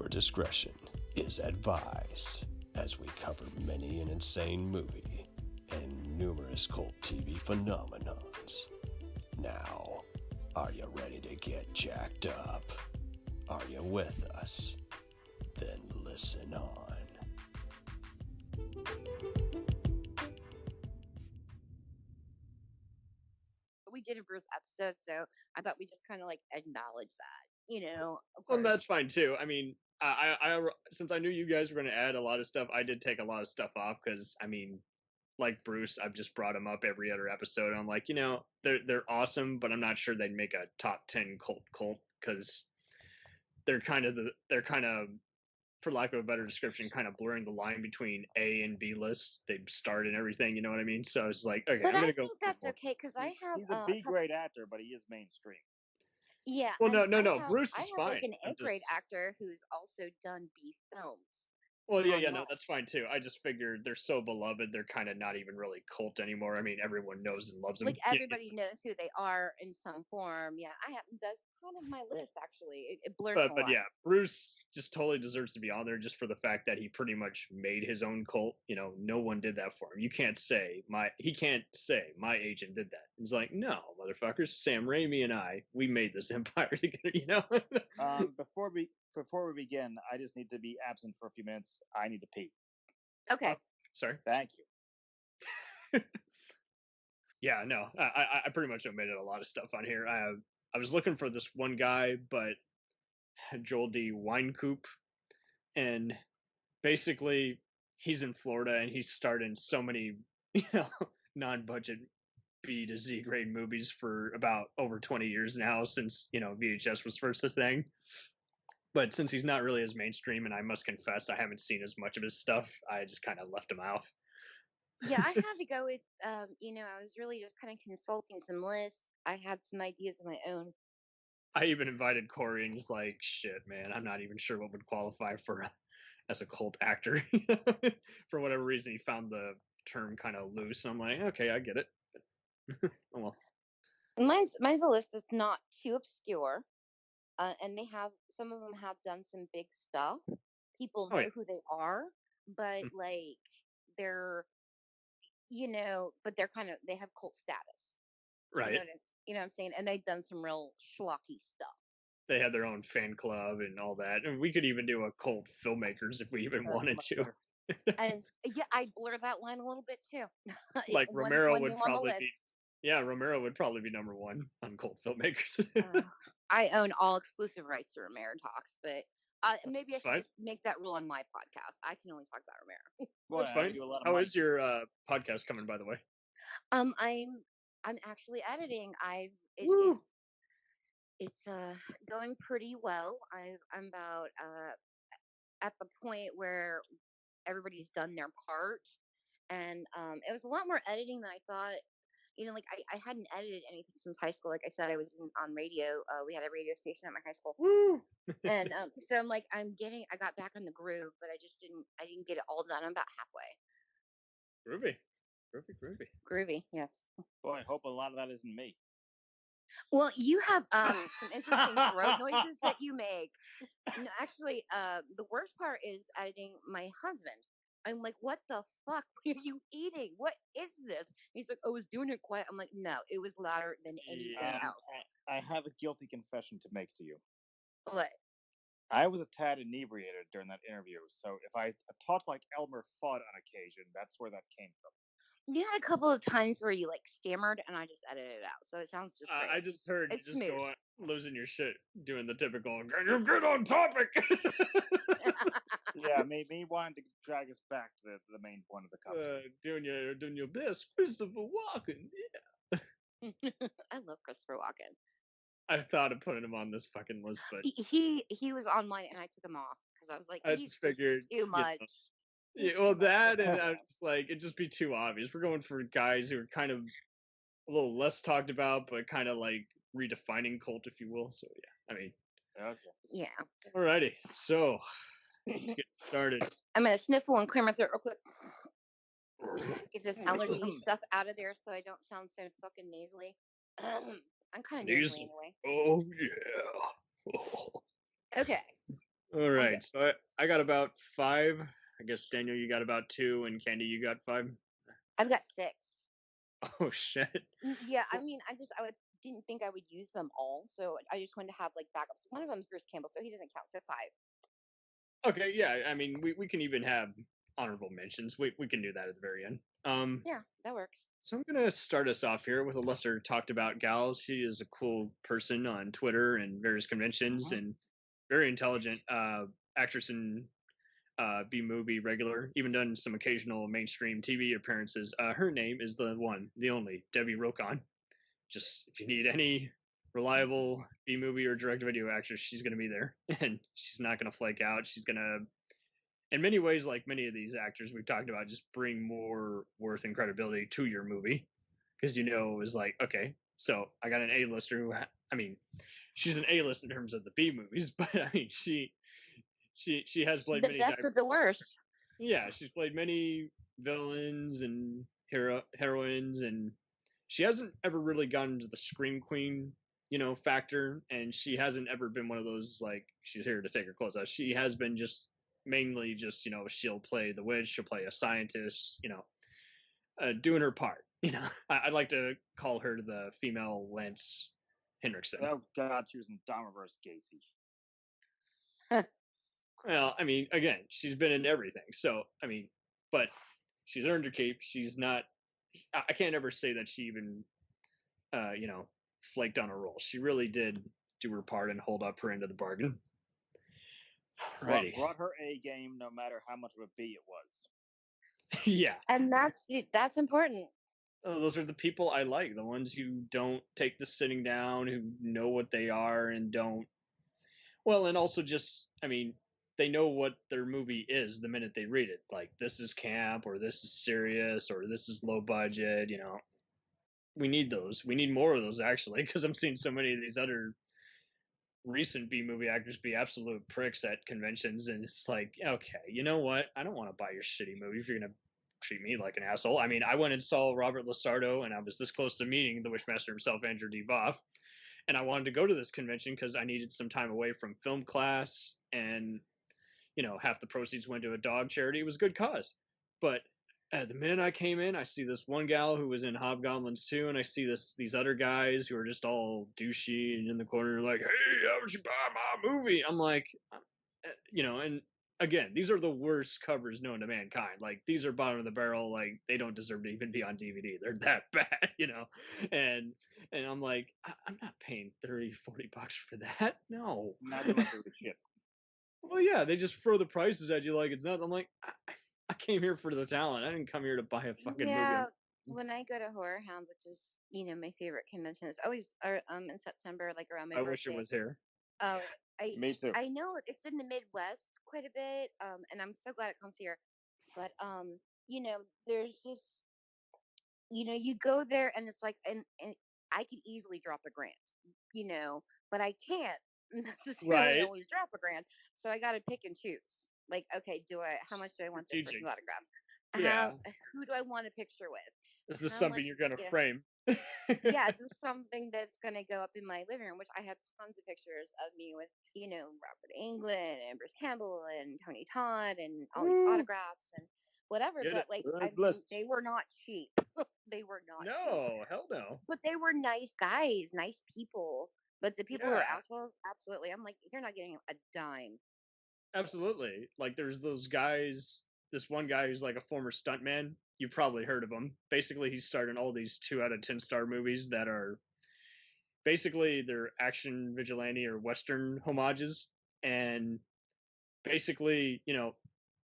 discretion is advised as we cover many an insane movie and numerous cult TV phenomenons. Now, are you ready to get jacked up? Are you with us? Then listen on. We did a Bruce episode, so I thought we just kind of like acknowledge that, you know. Well, that's fine too. I mean, I since I knew you guys were going to add a lot of stuff, I did take a lot of stuff off because, I mean, like Bruce, I've just brought him up every other episode. I'm like, they're awesome, but I'm not sure they'd make a top 10 cult because they're kind of for lack of a better description, kind of blurring the line between A and B lists. They start and everything, you know what I mean? So it's like, okay, but I'm gonna go. I think that's okay because I have. He's a B-grade actor, but he is mainstream. Yeah. Well, no. Bruce I is have fine. like an A-grade actor who's also done B films. Well, yeah, no, that's fine too. I just figured they're so beloved, they're kind of not even really cult anymore. I mean, everyone knows and loves them. Like everybody knows who they are in some form. Yeah, that's kind of my list actually. It blurs a lot. But yeah, Bruce just totally deserves to be on there just for the fact that he pretty much made his own cult. No one did that for him. He can't say my agent did that. He's like, no, motherfuckers, Sam Raimi and we made this empire together. Before we begin, I just need to be absent for a few minutes. I need to pee. Okay. Sorry. Thank you. Yeah, no, I pretty much omitted a lot of stuff on here. I was looking for this one guy, but Joel D. Winecoop, and basically he's in Florida and he's starting so many, non-budget B to Z grade movies for about over 20 years now since, VHS was first a thing. But since he's not really as mainstream, and I must confess I haven't seen as much of his stuff, I just kind of left him out. Yeah, I had to go with, I was really just kind of consulting some lists. I had some ideas of my own. I even invited Corey, and he's like, shit, man, I'm not even sure what would qualify as a cult actor. For whatever reason, he found the term kind of loose. I'm like, okay, I get it. Oh, well. Mine's a list that's not too obscure. And some of them have done some big stuff. People know who they are, but they're, but they're they have cult status. Right. You know what I'm saying? And they've done some real schlocky stuff. They had their own fan club and all that. And we could even do a cult filmmakers if we even wanted to. And yeah, I'd blur that line a little bit too. Like Romero would probably be. Yeah, Romero would probably be number one on cult filmmakers. I own all exclusive rights to Romero talks, but maybe I should just make that rule on my podcast. I can only talk about Romero. Well, that's fine. How is your podcast coming, by the way? I'm actually editing. It's going pretty well. I'm about at the point where everybody's done their part, and it was a lot more editing than I thought. I hadn't edited anything since high school. Like I said, I was on radio. We had a radio station at my high school. Woo! And so I'm like, I got back on the groove, but I didn't get it all done. I'm about halfway. Groovy, yes. Boy, I hope a lot of that isn't me. Well, you have some interesting throat noises that you make. No, actually, the worst part is editing my husband. I'm like, what the fuck were you eating? What is this? He's like, I was doing it quiet. I'm like, no, it was louder than anything else. I have a guilty confession to make to you. What? I was a tad inebriated during that interview, so if I talked like Elmer Fudd on occasion, that's where that came from. You had a couple of times where you stammered, and I just edited it out, so it sounds just great. I just heard it's you just smooth. go on losing your shit, doing the typical, can you get on topic? Yeah, me wanting to drag us back to the main point of the conversation. Doing your best, Christopher Walken. Yeah. I love Christopher Walken. I thought of putting him on this fucking list, but he was on mine, and I took him off because I was like, he's just figured too much. Yeah, well, that and I was like, it'd just be too obvious. We're going for guys who are kind of a little less talked about, but kind of like redefining cult, if you will. So yeah, I mean, okay, yeah. Alrighty, so let's get started. I'm gonna sniffle and clear my throat real quick. Get this allergy stuff out of there, so I don't sound so fucking nasally. I'm kind of nasally anyway. Oh yeah. Oh. Okay. All right. right, so I got about 5. I guess Daniel, you got about 2, and Candy, you got 5. I've got 6. Oh shit. Yeah, I mean, didn't think I would use them all, so I just wanted to have like backups. One of them is Bruce Campbell, so he doesn't count. So 5. Okay, yeah. I mean, we can even have honorable mentions. We can do that at the very end. Yeah, that works. So I'm gonna start us off here with a lesser talked about gal. She is a cool person on Twitter and various conventions, and very intelligent actress and B movie regular. Even done some occasional mainstream TV appearances. Her name is the one, the only Debbie Rokon. Just if you need any reliable B movie or direct video actress, she's gonna be there, and she's not gonna flake out. She's gonna, in many ways, like many of these actors we've talked about, just bring more worth and credibility to your movie, because is like, okay, so I got an A-lister who, I mean, she's an A-list in terms of the B movies, but I mean, she has played The many best of the worst. yeah, she's played many villains and heroines, and she hasn't ever really gotten to the scream queen, factor, and she hasn't ever been one of those like she's here to take her clothes off. She has been just mainly just she'll play the witch, she'll play a scientist, doing her part. I'd like to call her the female Lance Henriksen. Oh God, she was in Dahmerverse Gacy. Well, I mean, again, she's been in everything, so I mean, but she's earned her keep. She's not. I can't ever say that she even, flaked on a role. She really did do her part and hold up her end of the bargain. Righty. Brought her A game, no matter how much of a B it was. Yeah. And that's important. Those are the people I like. The ones who don't take the sitting down, who know what they are and don't. Well, and also just, I mean, they know what their movie is the minute they read it. Like, this is camp, or this is serious, or this is low budget, We need those. We need more of those, actually, because I'm seeing so many of these other recent B movie actors be absolute pricks at conventions, and it's like, okay, you know what? I don't want to buy your shitty movie if you're gonna treat me like an asshole. I mean, I went and saw Robert Lasardo, and I was this close to meeting the Wishmaster himself, Andrew D. Voff, and I wanted to go to this convention because I needed some time away from film class, and half the proceeds went to a dog charity. It was a good cause, but the minute I came in, I see this one gal who was in Hobgoblins 2, and I see these other guys who are just all douchey and in the corner like, hey, how would you buy my movie? I'm like, and again, these are the worst covers known to mankind. Like, these are bottom of the barrel. Like, they don't deserve to even be on DVD. They're that bad, and I'm like, I'm not paying $30-40 for that. No. Not unless it was shit. Well, yeah, they just throw the prices at you like it's nothing. I'm like, I came here for the talent. I didn't come here to buy a fucking movie. When I go to Horror Hound, which is my favorite convention, it's always in September, like around my birthday. I wish it was here. Me too. I know it's in the Midwest quite a bit, and I'm so glad it comes here. But there's just you go there and it's like, and I could easily drop $1,000, but I can't necessarily always drop $1,000, so I got to pick and choose. Like, okay, how much do I want this person's autograph? Yeah. Who do I want a picture with? Is this something you're gonna frame? Yeah, is this something that's gonna go up in my living room? Which I have tons of pictures of me with, Robert Englund and Bruce Campbell and Tony Todd and all these autographs and whatever. But like, they were not cheap. They were not cheap. No, hell no. But they were nice guys, nice people. But the people who are assholes, absolutely. I'm like, you're not getting a dime. Absolutely. Like, there's those guys. This one guy who's like a former stuntman. You probably heard of him. Basically, he's starred in all these 2 out of 10 star movies that are basically they're action vigilante or Western homages. And basically,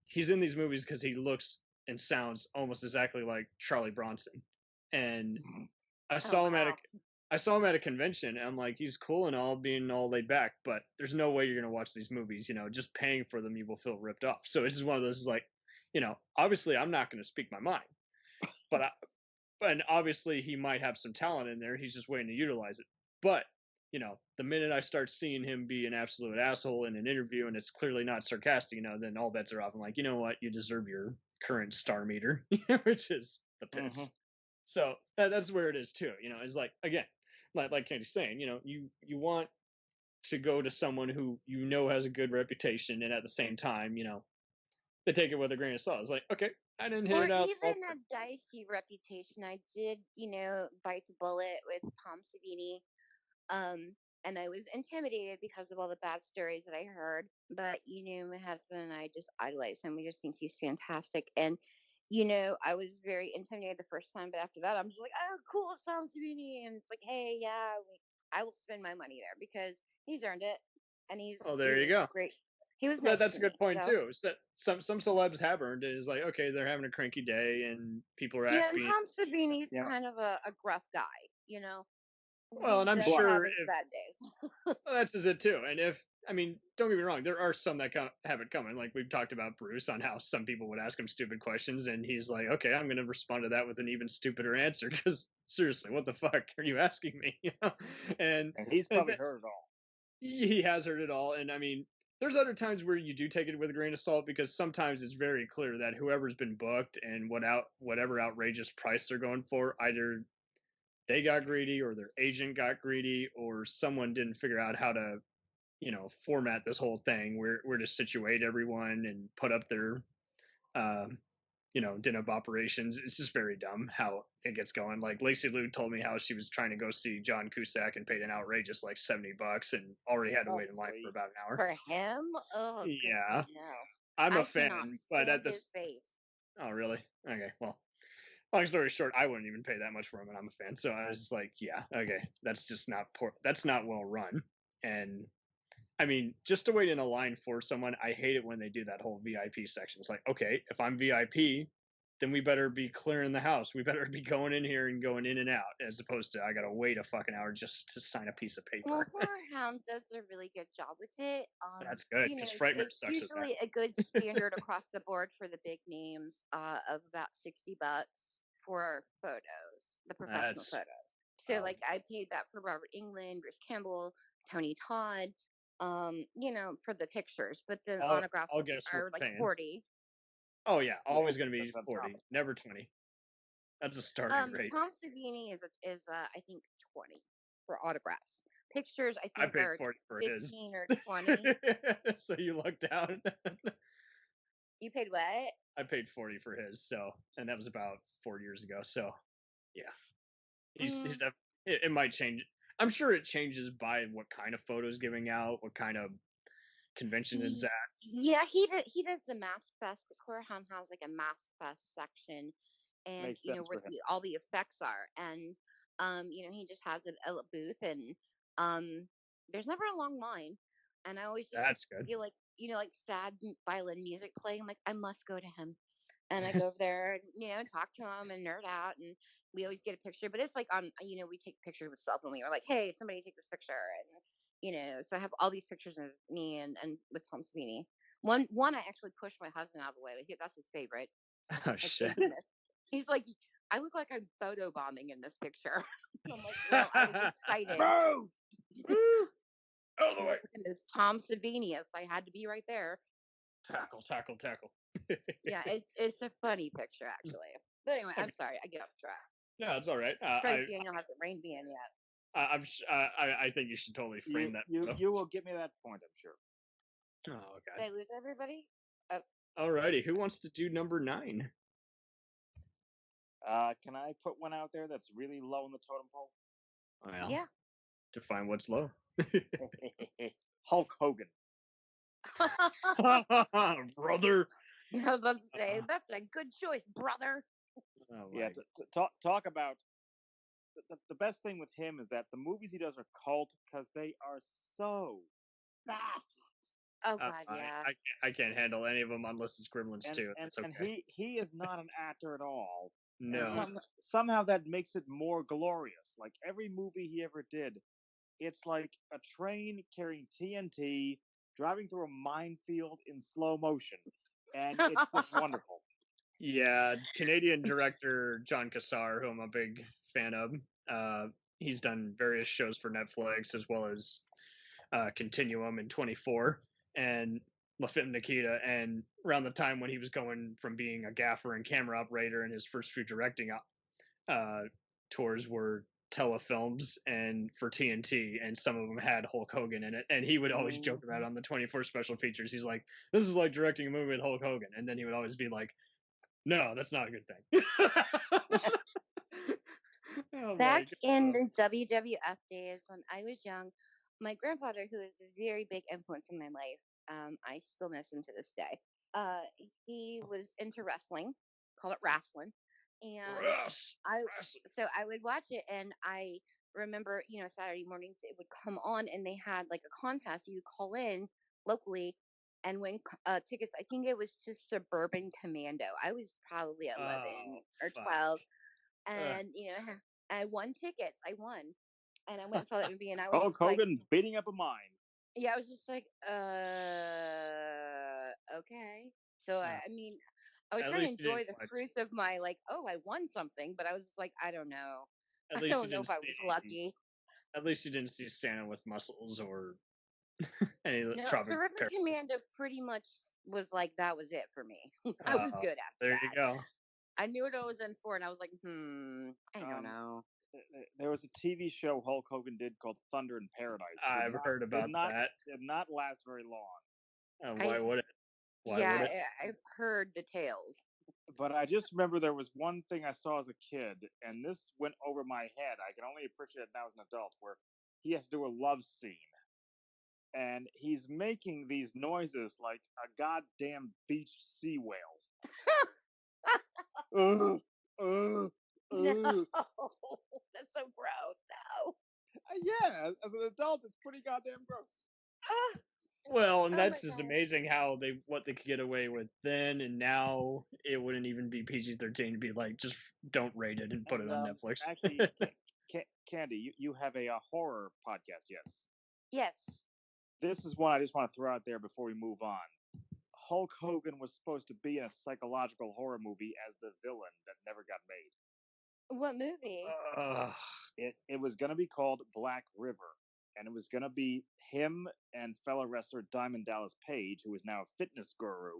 he's in these movies because he looks and sounds almost exactly like Charlie Bronson. And I saw him at a convention, and I'm like, he's cool and all, being all laid back, but there's no way you're gonna watch these movies. Just paying for them, you will feel ripped off. So it's just one of those, like, obviously I'm not gonna speak my mind, but and obviously he might have some talent in there. He's just waiting to utilize it. But the minute I start seeing him be an absolute asshole in an interview, and it's clearly not sarcastic, then all bets are off. I'm like, you know what? You deserve your current star meter, which is the piss. Mm-hmm. So that's where it is too. It's like, again, like Candy's saying, you want to go to someone who has a good reputation, and at the same time, they take it with a grain of salt. It's like, okay, I didn't hit Or it out. even a dicey reputation. I did, bite the bullet with Tom Savini. And I was intimidated because of all the bad stories that I heard. But my husband and I just idolize him. We just think he's fantastic. And I was very intimidated the first time, but after that, I'm just like, oh, cool, it's Tom Savini, and it's like, hey, yeah, I will spend my money there because he's earned it, and Oh, he there you was go. great. He was That, nice that's to a good me. point So too. So, some celebs have earned it. It's like, okay, they're having a cranky day, and people are and being Tom Savini's Yeah. kind of a gruff guy. well, and He I'm does have sure his if bad days. well, that's just it too. And if I mean, don't get me wrong, there are some that have it coming. Like we've talked about Bruce on how some people would ask him stupid questions, and he's like, okay, I'm going to respond to that with an even stupider answer because seriously, what the fuck are you asking me? And And he's probably heard it all. he has heard it all. And I mean, there's other times where you do take it with a grain of salt because sometimes it's very clear that whoever's been booked and whatever outrageous price they're going for, either they got greedy or their agent got greedy or someone didn't figure out how to format this whole thing where to situate everyone and put up their um din of operations. It's just very dumb how it gets going. Like Lacey Lou told me how she was trying to go see John Cusack and paid an outrageous like $70 and already had to wait in line for about an hour. For him, oh, Yeah, good no. I'm a I cannot fan, but stand at his this face. oh really? Okay, well, long story short, I wouldn't even pay that much for him, and I'm a fan. So I was like, yeah, okay, that's just not that's not well run. And I mean, just to wait in a line for someone, I hate it when they do that whole VIP section. It's like, okay, if I'm VIP, then we better be clearing the house. We better be going in here and going in and out, as opposed to I gotta wait a fucking hour just to sign a piece of Well, paper. Horrorhound does a really good job with it. That's good because Frightmare It's sucks at that. usually a good standard across the board for the big names, of about $60 for photos, the professional That's photos. So, um, like, I paid that for Robert England, Bruce Campbell, Tony Todd, for the pictures, but the autographs I'll guess we're are like paying. 40. Oh yeah, Yeah, always gonna be that's on top 40, of it. never 20. That's a starting rate. Tom Savini is I think 20 for autographs. Pictures I I think paid are 40 for his. 15 or 20. So you lucked out. You paid what? I paid 40 for his, so and that was about 4 years ago. So yeah, he's Mm, it might change. I'm sure it changes by what kind of photos giving out, what kind of convention it's he, at. yeah, he does the Mask Fest because Horrorhound has like a Mask Fest section, and Makes sense where for him. all the effects are, and he just has a booth, and there's never a long line, and I always just That's good. feel like like sad violin music playing. I'm like, I must go to him. And I go over there and talk to him and nerd out, and we always get a picture. But it's like on we take pictures with cell phone. We were like, hey, somebody take this picture, and so I have all these pictures of me and with Tom Savini. One I actually pushed my husband out of the way. Like, that's his favorite. Oh I've shit. taken this. He's like, I look like I'm photo bombing in this picture. I'm like, well, I was excited. Bro! Woo! Out of the way. And this Tom Savini, yes, I had to be right there. Tackle. Yeah, it's a funny picture actually. But anyway, Okay. I'm sorry, I get off track. No, it's all right. Surprised Daniel hasn't reined me in yet. I think you should totally frame that. You will give me that point, I'm sure. Oh Did god. I lose everybody? Oh, Alrighty, who wants to do number 9? Can I put one out there that's really low in the totem pole? Well, yeah. define what's low. Hulk Hogan. Brother. I was about to say that's a good choice, brother. Oh, Yeah, to talk about the best thing with him is that the movies he does are cult because they are so bad. Oh god, yeah. I can't handle any of them unless it's Gremlins 2. That's okay. And he is not an actor at all. No. And somehow that makes it more glorious. Like every movie he ever did, it's like a train carrying TNT driving through a minefield in slow motion, and it's just wonderful. Yeah, Canadian director John Cassar, who I'm a big fan of. He's done various shows for Netflix as well as Continuum in 24 and La Femme Nikita. And around the time when he was going from being a gaffer and camera operator, and his first few directing tours were telefilms and for TNT, and some of them had Hulk Hogan in it, and he would always joke about it on the 24 special features. He's like, "This is like directing a movie with Hulk Hogan," and then he would always be like, "No, that's not a good thing." I'm Back like, in the WWF days when I was young, my grandfather, who is a very big influence in my life, I still miss him to this day. Uh, he was into wrestling, called it wrestling, and I so I would watch it, and I remember, Saturday mornings it would come on, and they had like a contest. You could call in locally and win tickets. I think it was to Suburban Commando. I was probably 11 oh or fuck. 12, Ugh. and I won tickets. I won, and I went and saw that movie, and I was Hulk just like, Hogan beating up a mime. yeah, I was just like, okay. So Yeah. I mean, I was At trying to least you enjoy didn't the watch. fruits of my like, oh, I won something, but I was just like, I don't know. At I least you don't know didn't if I was lucky. At least you didn't see Santa with muscles or any No, tropical Suburban parrot. Commando pretty much was like that was it for me. I was good after There you that. go. I knew what I was in for, and I was like, I don't know. There was a TV show Hulk Hogan did called Thunder in Paradise. I've heard about that. Did not last very long. Why I would it? Why yeah, would it? I've heard the tales. But I just remember there was one thing I saw as a kid, and this went over my head. I can only appreciate it now as an adult, where he has to do a love scene. And he's making these noises like a goddamn beached sea whale. No, that's so gross. No. Yeah, as an adult, it's pretty goddamn gross. Ah, Well, and oh my that's just god. amazing how what they could get away with then, and now it wouldn't even be PG-13 to be like, just don't rate it and put it And on Netflix. actually, Candy, you have a horror podcast, yes? Yes. This is one I just want to throw out there before we move on. Hulk Hogan was supposed to be in a psychological horror movie as the villain that never got made. What movie? It was going to be called Black River, and it was going to be him and fellow wrestler Diamond Dallas Page, who is now a fitness guru.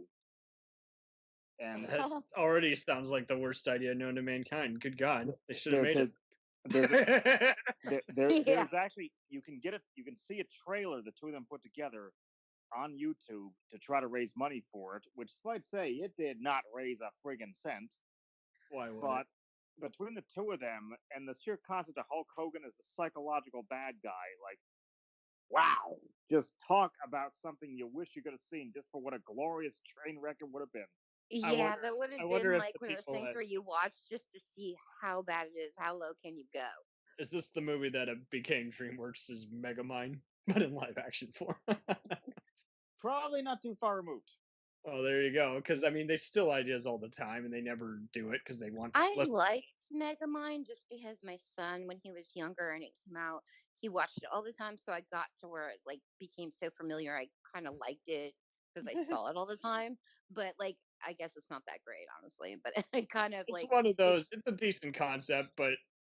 And That already sounds like the worst idea known to mankind. Good God, they should have made it. There's actually you can see a trailer the two of them put together on YouTube to try to raise money for it, which might say it did not raise a friggin' cent. Why would But between the two of them and the sheer concept of Hulk Hogan as the psychological bad guy, like, wow, just talk about something you wish you could have seen just for what a glorious train wreck it would have been. Yeah, that would have been like one of those things where you watch just to see how bad it is. How low can you go? Is this the movie that became DreamWorks' Megamind, but in live action form? Probably not too far removed. Oh, there you go. Because I mean, they steal ideas all the time, and they never do it because they want. I liked Megamind just because my son, when he was younger and it came out, he watched it all the time. So I got to where it like became so familiar. I kind of liked it because I saw it all the time. But like, I guess it's not that great, honestly. But it kind of It's like one of those. It's a decent concept, but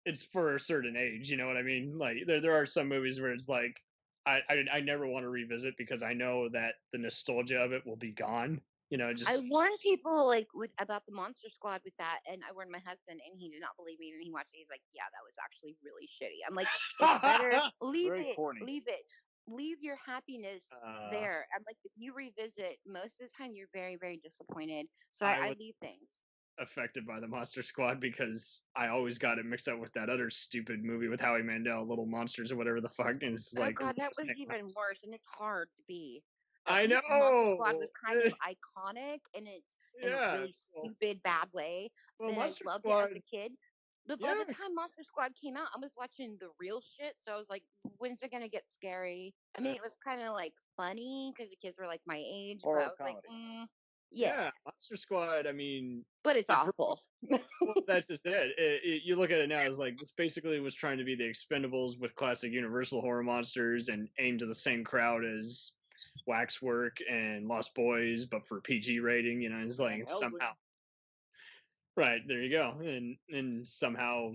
it's for a certain age. You know what I mean? Like there are some movies where it's like I never want to revisit because I know that the nostalgia of it will be gone. You know, just I warned people like about the Monster Squad with that, and I warned my husband, and he did not believe me. And he watched it. He's like, "Yeah, that was actually really shitty." I'm like, "It's better. Leave Very it. corny. Leave it. Leave your happiness there." I'm like, if you revisit, most of the time you're very, very disappointed. So I leave things. Affected by the Monster Squad because I always got it mixed up with that other stupid movie with Howie Mandel, Little Monsters or whatever the fuck. And it's like, oh god, that was even worse, and it's hard to be. I know. Monster Squad was kind of iconic, and it's in a really stupid, bad way. Well, and Monster I loved Squad, it as a kid. But by the time Monster Squad came out, I was watching the real shit. So I was like, when's it gonna get scary? I mean, it was kind of like funny because the kids were like my age, but I was like, yeah, Monster Squad. I mean, but it's awful. Well, that's just it. You look at it now as like this basically was trying to be the Expendables with classic Universal horror monsters and aimed to the same crowd as Waxwork and Lost Boys, but for PG rating. You know, it's like somehow. Right, there you go. And somehow,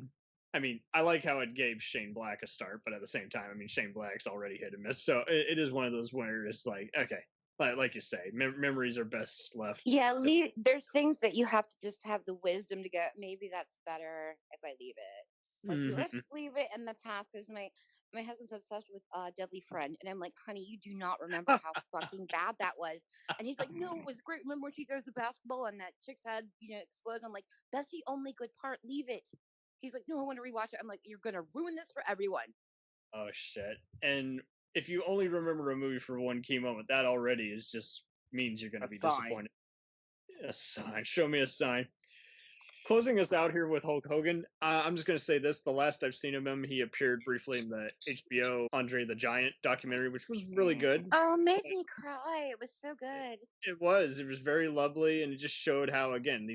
I mean, I like how it gave Shane Black a start, but at the same time, I mean, Shane Black's already hit and miss. So it is one of those where it's like, okay, like you say, memories are best left. Yeah, there's things that you have to just have the wisdom to go, maybe that's better if I leave it. Like, let's Mhm. leave it in the past because my husband's obsessed with Deadly Friend, and I'm like, honey, you do not remember how fucking bad that was. And he's like, no, it was great. Remember when she throws the basketball and that chick's head, explodes? I'm like, that's the only good part. Leave it. He's like, no, I want to rewatch it. I'm like, you're gonna ruin this for everyone. Oh shit! And if you only remember a movie for one key moment, that already is just means you're gonna A be sign. disappointed. A sign. Show me a sign. Closing us out here with Hulk Hogan, I'm just going to say this. The last I've seen of him, he appeared briefly in the HBO Andre the Giant documentary, which was really good. Oh, made me cry. It was so good. It was very lovely, and it just showed how, again,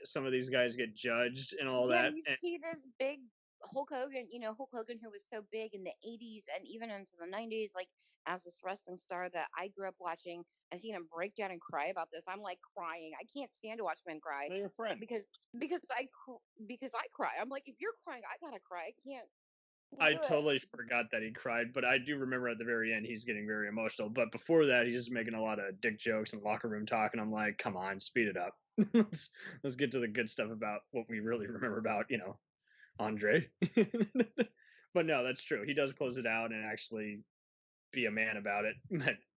some of these guys get judged and all Yeah, that. you see this big Hulk Hogan, Hulk Hogan who was so big in the 80s and even into the 90s, like as this wrestling star that I grew up watching and seeing him break down and cry about this. I'm like crying. I can't stand to watch men cry They're your friends. because I cry. I'm like, if you're crying, I gotta cry. I can't I do it. totally forgot that he cried, but I do remember at the very end he's getting very emotional. But before that, he's just making a lot of dick jokes and locker room talk, and I'm like, come on, speed it up. let's get to the good stuff about what we really remember about, Andre. But no, that's true. He does close it out and actually be a man about it.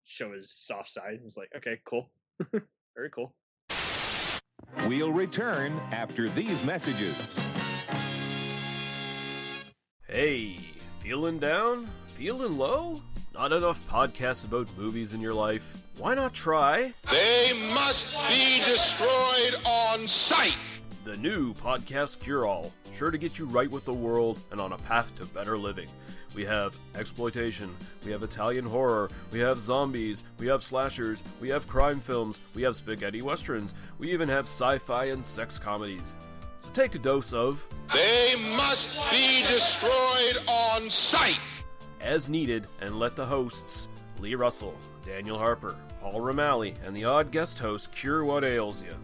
Show his soft side. He's like, okay, cool. Very cool. We'll return after these messages. Hey, feeling down? Feeling low? Not enough podcasts about movies in your life? Why not try They must be destroyed on sight. the new podcast Cure-All, sure to get you right with the world and on a path to better living. We have exploitation, we have Italian horror, we have zombies, we have slashers, we have crime films, we have spaghetti westerns, we even have sci-fi and sex comedies. So take a dose of They must be destroyed on sight. as needed and let the hosts, Lee Russell, Daniel Harper, Paul Romali, and the odd guest host cure what ails you.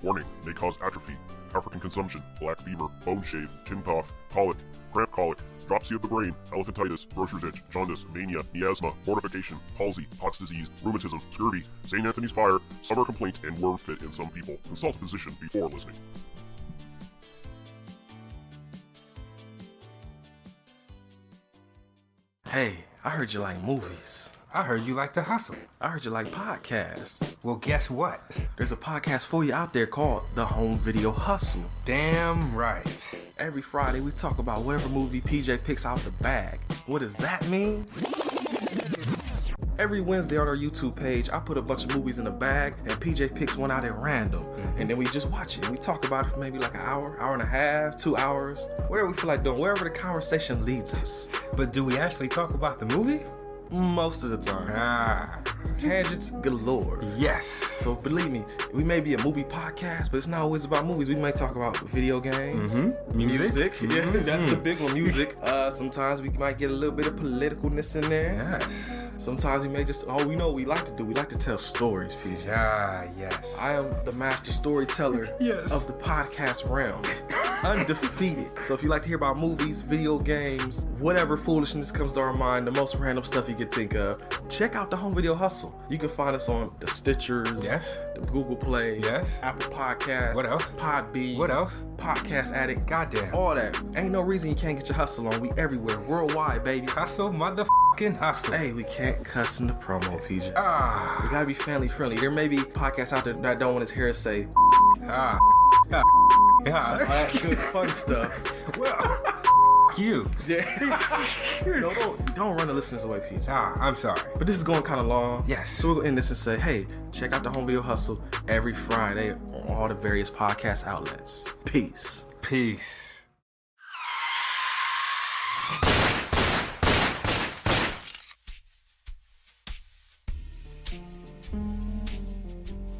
Warning, may cause atrophy, African consumption, black fever, bone shave, chin cough, colic, cramp colic, dropsy of the brain, elephantitis, grocer's itch, jaundice, mania, miasma, mortification, palsy, Pott's disease, rheumatism, scurvy, St. Anthony's fire, summer complaint, and worm fit in some people. Consult a physician before listening. Hey, I heard you like movies. I heard you like to hustle. I heard you like podcasts. Well, guess what? There's a podcast for you out there called The Home Video Hustle. Damn right. Every Friday, we talk about whatever movie PJ picks out the bag. What does that mean? Every Wednesday on our YouTube page, I put a bunch of movies in a bag, and PJ picks one out at random. And then we just watch it. We talk about it for maybe like an hour, hour and a half, 2 hours, whatever we feel like doing, wherever the conversation leads us. But do we actually talk about the movie? Most of the time. Tangents galore. Yes. So believe me, we may be a movie podcast, but it's not always about movies. We may talk about video games, Music. Yeah, that's the big one, music. Sometimes we might get a little bit of politicalness in there. Yes. Sometimes we may just, we know what we like to do. We like to tell stories, PJ. Yes. I am the master storyteller Yes. of the podcast realm. Undefeated. So if you like to hear about movies, video games, whatever foolishness comes to our mind, the most random stuff you could think of, check out the Home Video Hustle. You can find us on the Stitchers, Yes. the Google Play, Yes. Apple Podcasts, What else? Podbean, What else? Podcast Addict, Goddamn. all that. Ain't no reason you can't get your hustle on. We everywhere, worldwide, baby. Hustle, motherfucking hustle. Hey, we can't cuss in the promo, PJ. We Ah. gotta be family friendly. There may be podcasts out there that don't want his hair to say Ah. all that good fun stuff. Well, you. Yeah. don't run the listeners away, PJ. I'm sorry. But this is going kind of long. Yes. So we'll end this and say, hey, check out the Home Video Hustle every Friday on all the various podcast outlets. Peace. Peace.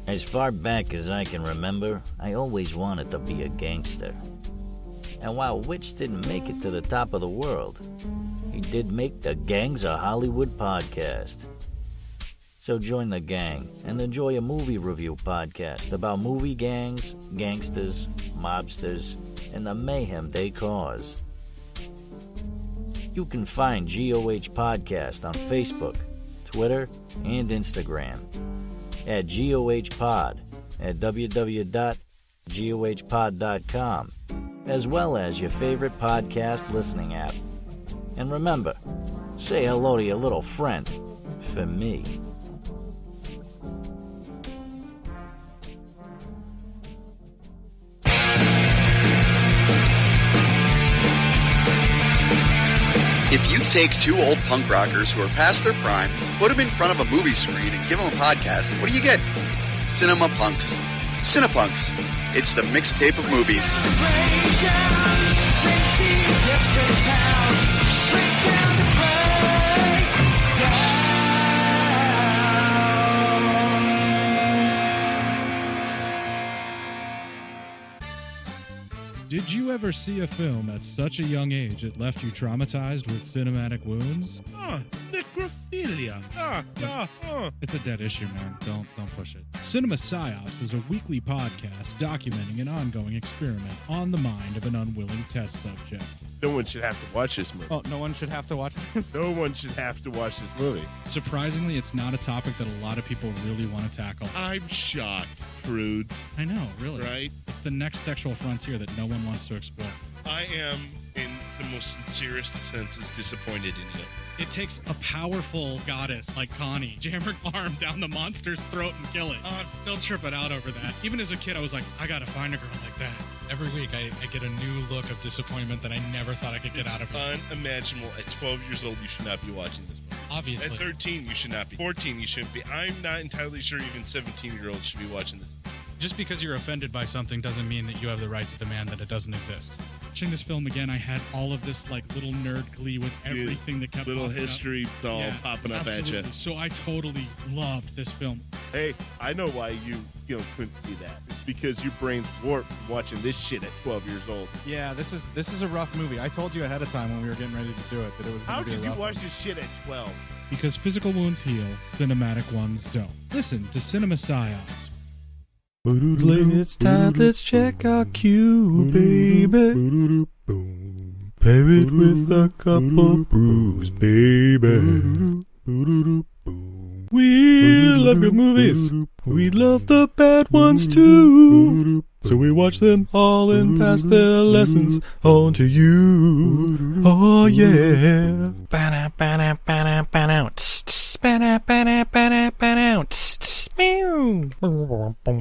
As far back as I can remember, I always wanted to be a gangster. And while Witch didn't make it to the top of the world, he did make the Gangs of Hollywood podcast. So join the gang and enjoy a movie review podcast about movie gangs, gangsters, mobsters, and the mayhem they cause. You can find GOH Podcast on Facebook, Twitter, and Instagram at GOH Pod at www.gohpod.com as well as your favorite podcast listening app. And remember, say hello to your little friend for me. If you take two old punk rockers who are past their prime, put them in front of a movie screen, and give them a podcast, what do you get? Cinema Punks. Cinepunks. It's the mixtape of movies. Did you ever see a film at such a young age it left you traumatized with cinematic wounds? Necrophilia. It's a dead issue, man. Don't push it. Cinema Psyops is a weekly podcast documenting an ongoing experiment on the mind of an unwilling test subject. No one should have to watch this movie. Oh, no one should have to watch this? No one should have to watch this movie. Surprisingly, it's not a topic that a lot of people really want to tackle. I'm shocked, prudes. I know, really. Right? It's the next sexual frontier that no one wants to explore. I am, in the most sincerest of senses, disappointed in you. It takes a powerful goddess like Connie, jam her arm down the monster's throat and kill it. Oh, I'm still tripping out over that. Even as a kid, I was like, I gotta find a girl like that. Every week, I get a new look of disappointment that I never thought I could get out of her. Unimaginable. At 12 years old, you should not be watching this movie. Obviously. At 13, you should not be. 14, you shouldn't be. I'm not entirely sure even 17-year-olds should be watching this. Just because you're offended by something doesn't mean that you have the right to demand that it doesn't exist. Watching this film again, I had all of this like little nerd glee with everything that kept little popping history up. doll popping up at you. So I totally loved this film. Hey, I know why you couldn't see that. It's because your brain's warped from watching this shit at 12 years old. Yeah, this is a rough movie. I told you ahead of time when we were getting ready to do it that it was going to be a rough How did you watch one. this shit at 12? Because physical wounds heal, cinematic ones don't. Listen to Cinema Psyops. It's time, let's check our queue, baby. Pair it with a couple brews, baby. We love good movies. We love the bad ones too. So we watch them all and pass their lessons on to you. Oh yeah.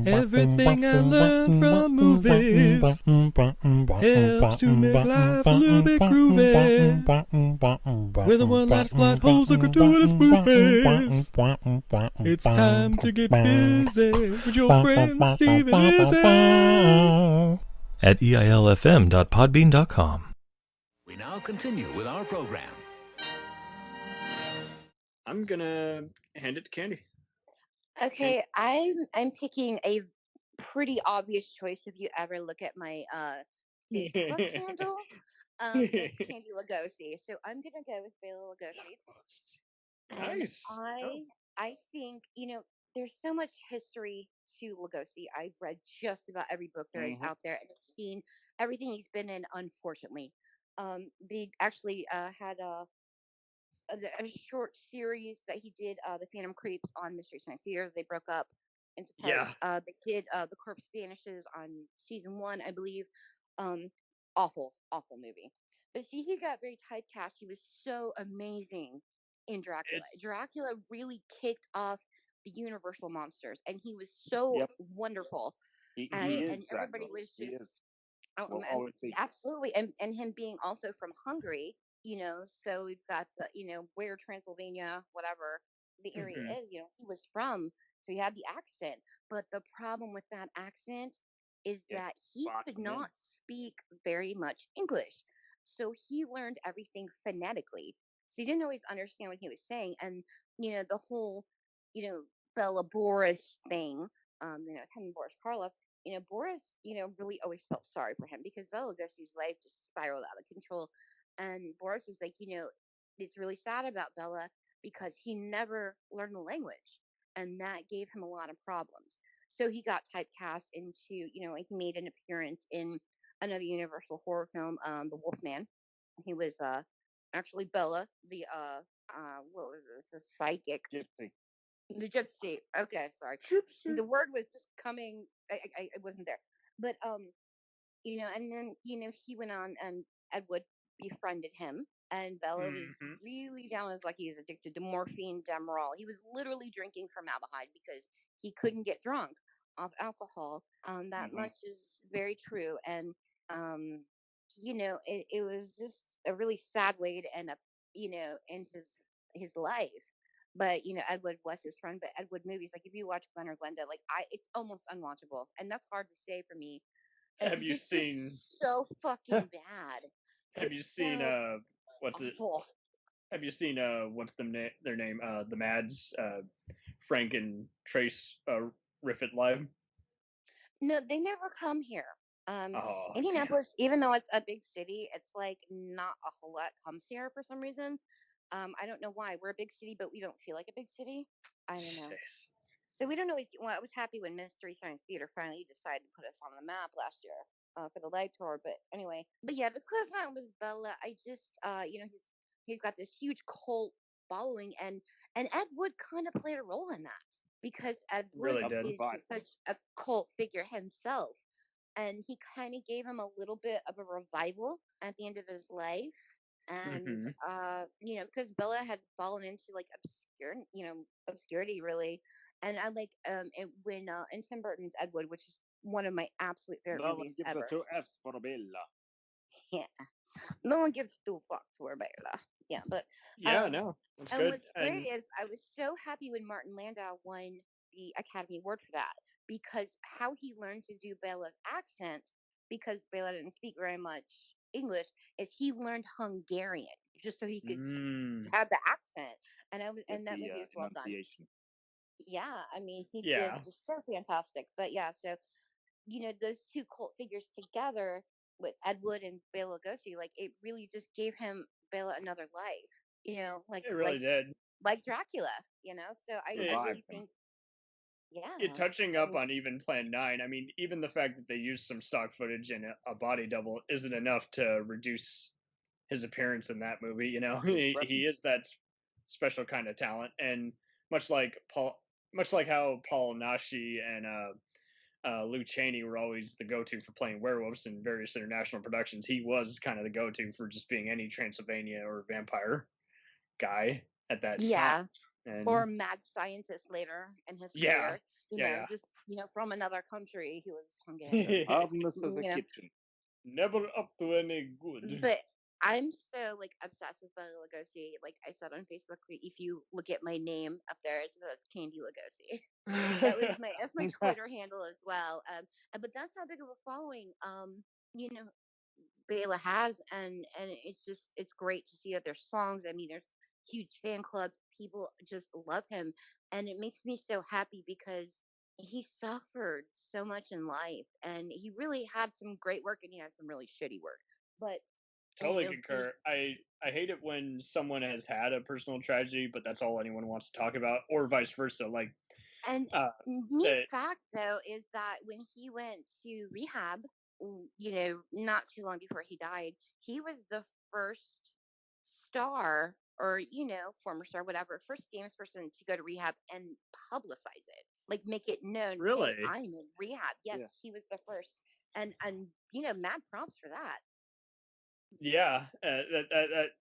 Everything I learned from movies helps to make life a little bit groovy. With a one-last plot holes and gratuitous movies. It's time to get busy with your friend Steve and Izzy at eilfm.podbean.com. We now continue with our program. I'm gonna hand it to Candy. Okay, I'm picking a pretty obvious choice if you ever look at my Facebook handle. It's Candy Legosi. So I'm gonna go with Bela Legosi. Nice. I think, there's so much history to Legosi. I've read just about every book there is out there, and I've seen everything he's been in, unfortunately. They actually had a short series that he did, The Phantom Creeps, on Mystery Science Theater. They broke up into parts. Yeah. They did The Corpse Vanishes on season 1, I believe. Awful movie. But see, he got very typecast. He was so amazing in Dracula. Dracula really kicked off the Universal monsters, and he was so wonderful. And everybody was just absolutely, and him being also from Hungary, so we've got the, where Transylvania, whatever the area is, he was from, so he had the accent. But the problem with that accent is that he could not speak very much English, so he learned everything phonetically. So he didn't always understand what he was saying, and the whole, Bela Boris thing, him and Boris Karloff. Boris, really always felt sorry for him because Bela Lugosi's life just spiraled out of control. And Boris is like, it's really sad about Bela because he never learned the language. And that gave him a lot of problems. So he got typecast into, he made an appearance in another Universal horror film, The Wolfman. He was actually Bela, the, what was this, a psychic. Gypsy. The gypsy. Okay, sorry. The word was just coming. I wasn't there. But And then he went on, and Ed Wood befriended him, and Bela was Mhm. really down as like he was addicted to morphine, Demerol. He was literally drinking formaldehyde because he couldn't get drunk off alcohol. That much is very true, and it was just a really sad way to end up, in his life. But Ed Wood was his friend. But Ed Wood movies, like if you watch Glenn or Glenda, like it's almost unwatchable, and that's hard to say for me. Have Because you it's seen? just so fucking bad. Have you It's seen? so What's it? awful. Have you seen? What's their name? The Mads. Frank and Trace. Riffit Live. No, they never come here. Oh, damn. Indianapolis, even though it's a big city, it's like not a whole lot comes here for some reason. I don't know why. We're a big city, but we don't feel like a big city. I don't know. Jeez. So we don't always. Well, I was happy when Mystery Science Theater finally decided to put us on the map last year for the live tour. But anyway, but yeah, the close line with Bela, I just, he's got this huge cult following, and Ed Wood kind of played a role in that because Ed Wood Really did. is such a cult figure himself, and he kind of gave him a little bit of a revival at the end of his life. And because Bela had fallen into like obscurity really, and I like when in Tim Burton's Ed Wood, which is one of my absolute favorite No one movies gives ever. a two F's for Bela. Yeah, no one gives two fucks for Bela. Yeah, but Yeah, no, that's and good. what's great is I was so happy when Martin Landau won the Academy Award for that, because how he learned to do Bela's accent, because Bela didn't speak very much English, is he learned Hungarian just so he could have the accent. And that movie is well done. Yeah, I mean he did Yeah. just so fantastic. But yeah, so those two cult figures together with Ed Wood and Bela Lugosi, like it really just gave him Bela another life. Like It really did. like Dracula. So I really think, It touching up on even Plan 9. I mean, even the fact that they used some stock footage and a body double isn't enough to reduce his appearance in that movie. He is that special kind of talent, and much like how Paul Nashi and Lou Chaney were always the go-to for playing werewolves in various international productions, he was kind of the go-to for just being any Transylvania or vampire guy at that time. And or mad scientist later in his career. Just from another country, he was Hungarian. Harmless as a kitchen. Never up to any good. But I'm so like obsessed with Bela Lugosi. Like I said on Facebook, if you look at my name up there, it says Candy Lugosi. That's my Twitter handle as well. But that's how big of a following Bela has, and it's great to see that there's songs. I mean, there's huge fan clubs. People just love him, and it makes me so happy because he suffered so much in life, and he really had some great work, and he had some really shitty work. But totally concur. I hate it when someone has had a personal tragedy, but that's all anyone wants to talk about, or vice versa. Like, and neat fact though is that when he went to rehab, not too long before he died, he was the first star or former star, whatever, first famous person to go to rehab and publicize it, like make it known. Really? Hey, I'm in rehab. Yes, he was the first, and mad props for that. Yeah,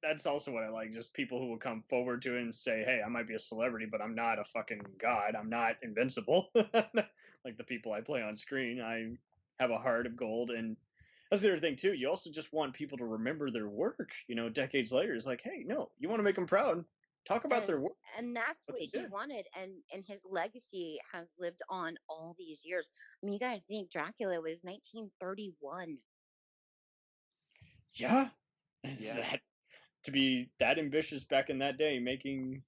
that's also what I like. Just people who will come forward to it and say, "Hey, I might be a celebrity, but I'm not a fucking god. I'm not invincible." Like the people I play on screen, I have a heart of gold, and that's the other thing too. You also just want people to remember their work. Decades later, it's like, hey, no, you want to make them proud. Talk about their work, and that's what he wanted, and his legacy has lived on all these years. I mean, you gotta think Dracula was 1931. Yeah. To be that ambitious back in that day, making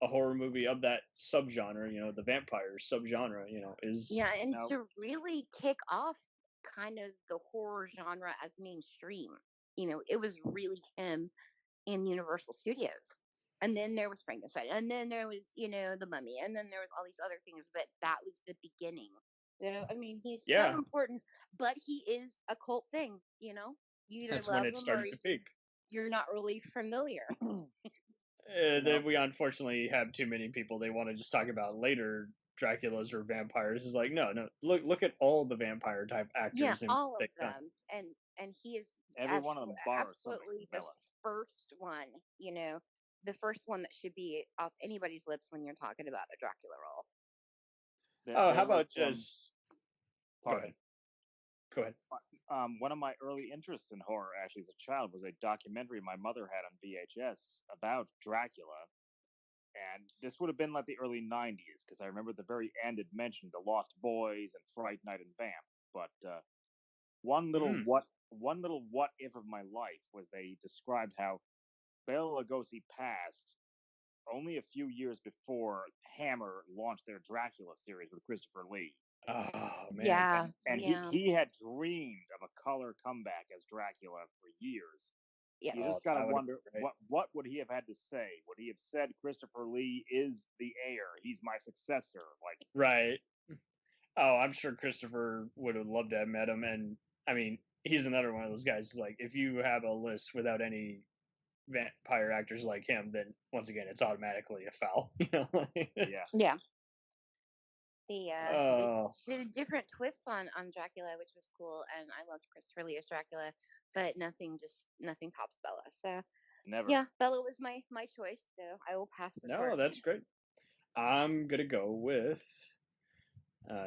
a horror movie of that subgenre, the vampire subgenre, is to really kick off kind of the horror genre as mainstream. It was really him in Universal Studios. And then there was Frankenstein, and then there was, the Mummy, and then there was all these other things, but that was the beginning. So I mean, he's so important, but he is a cult thing. You either that's love when it him started or to peak. you're not really familiar. We unfortunately have too many people they want to just talk about later Draculas or vampires. Is like, no. Look at all the vampire type Yeah, actors and all of they've done. them, and he is Every one of them borrows something absolutely from the Bela. first one. The first one that should be off anybody's lips when you're talking about a Dracula role. Oh, There how about was, just? Go pardon. ahead. One of my early interests in horror, actually, as a child, was a documentary my mother had on VHS about Dracula. And this would have been like the early 90s, because I remember at the very end it mentioned The Lost Boys and Fright Night and Vamp. But one little what if of my life was they described how Bela Lugosi passed only a few years before Hammer launched their Dracula series with Christopher Lee. Oh man. Yeah, And yeah. he had dreamed of a color comeback as Dracula for years. Yes. You just gotta wonder what would he have had to say? Would he have said Christopher Lee is the heir? He's my successor. Like Right. Oh, I'm sure Christopher would have loved to have met him, and I mean, he's another one of those guys. Like, if you have a list without any vampire actors like him, then once again, it's automatically a foul. yeah. Yeah. They Oh. did a different twist on Dracula, which was cool, and I loved Christopher Lee as Dracula, but nothing tops Bela. So Never. yeah, Bela was my choice, so I will pass the torch. No, that's great. I'm gonna go with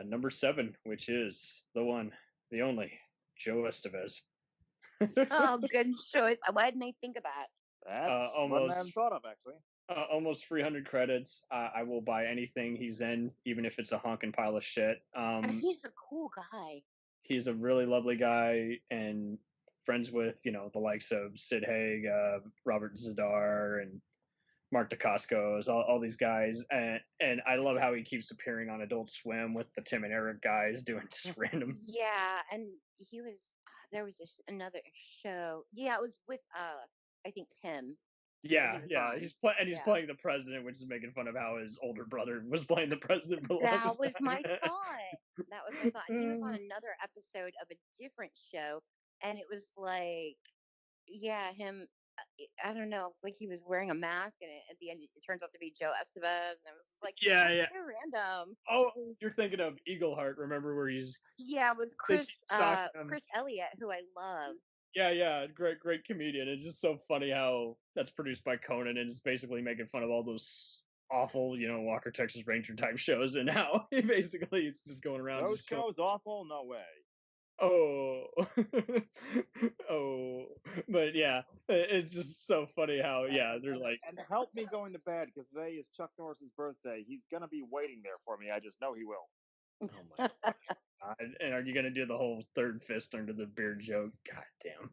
number 7, which is the one, the only, Joe Estevez. Oh, good choice. Why didn't I think of that? That's one I hadn't thought of, actually. Almost 300 credits. I will buy anything he's in, even if it's a honking pile of shit. And he's a cool guy. He's a really lovely guy and friends with, the likes of Sid Haig, Robert Zadar, and Mark Dacascos, all these guys. And I love how he keeps appearing on Adult Swim with the Tim and Eric guys doing just random. Yeah, and he was, there was another show. Yeah, it was with, I think Tim. Yeah. He's playing the president, which is making fun of how his older brother was playing the president. That was my thought. That was my thought. He was on another episode of a different show, and it was like, yeah, him. I don't know, like he was wearing a mask, and at the end, it turns out to be Joe Estevez, and it was like, yeah, so random. Oh, you're thinking of Eagleheart. Remember where he's with Chris Elliott, who I love. Yeah, great comedian. It's just so funny how that's produced by Conan and is basically making fun of all those awful, Walker Texas Ranger type shows, and how basically it's just going around. Those shows awful? No way. Oh, but yeah, it's just so funny how they're like. And help me going to bed because today is Chuck Norris's birthday. He's gonna be waiting there for me. I just know he will. Oh my God. And are you gonna do the whole third fist under the beard joke? God damn,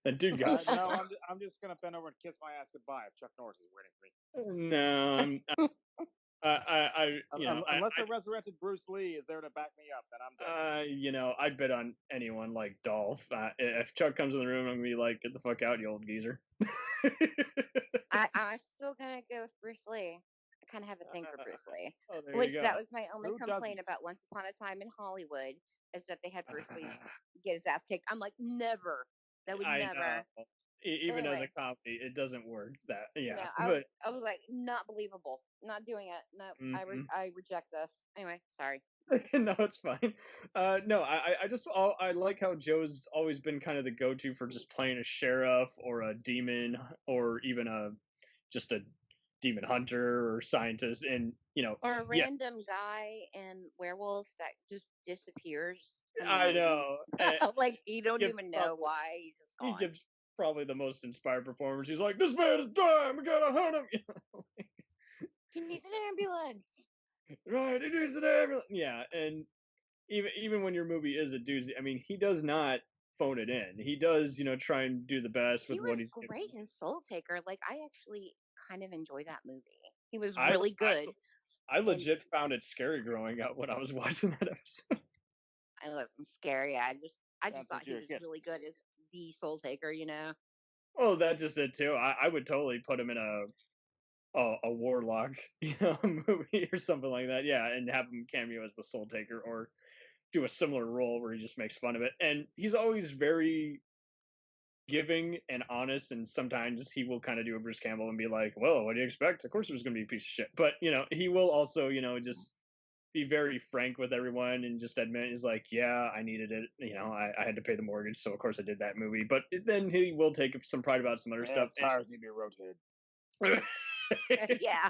that dude got. No, I'm just gonna bend over and kiss my ass goodbye if Chuck Norris is waiting for me. No, unless a resurrected Bruce Lee is there to back me up, then I'm dead. I'd bet on anyone like Dolph. If Chuck comes in the room, I'm gonna be like, "Get the fuck out, you old geezer." I'm still gonna go with Bruce Lee. I kind of have a thing for Bruce Lee, which that was my only complaint about Once Upon a Time in Hollywood, is that they had Bruce Lee get his ass kicked. I'm like, never. That would never. Know. Even as a comedy, it doesn't work. I was like, not believable. Not doing it. No, I reject this. Anyway, sorry. No, it's fine. No, I like how Joe's always been kind of the go-to for just playing a sheriff or a demon or even just a demon hunter or scientist, and or a random guy and werewolf that just disappears. I know. Like you don't even know why he's just gone. He gives probably the most inspired performance. He's like, "This man is dying. We gotta hunt him." He needs an ambulance. Right, he needs an ambulance. Yeah, and even when your movie is a doozy, I mean, he does not phone it in. He does, try and do the best with what he's. He was great in Soul Taker. Like, I actually kind of enjoy that movie. He was really good. I legit found it scary growing up when I was watching that episode. I wasn't scary. I just thought he was really good as the Soul Taker. Oh, that just it too. I would totally put him in a warlock, movie or something like that. Yeah, and have him cameo as the Soul Taker or do a similar role where he just makes fun of it. And he's always very giving and honest, and sometimes he will kind of do a Bruce Campbell and be like, "Well, what do you expect? Of course it was going to be a piece of shit." But he will also, just be very frank with everyone and just admit he's like, yeah, I needed it. I had to pay the mortgage, so of course I did that movie. But then he will take some pride about some other stuff. Tires need to be rotated. Yeah.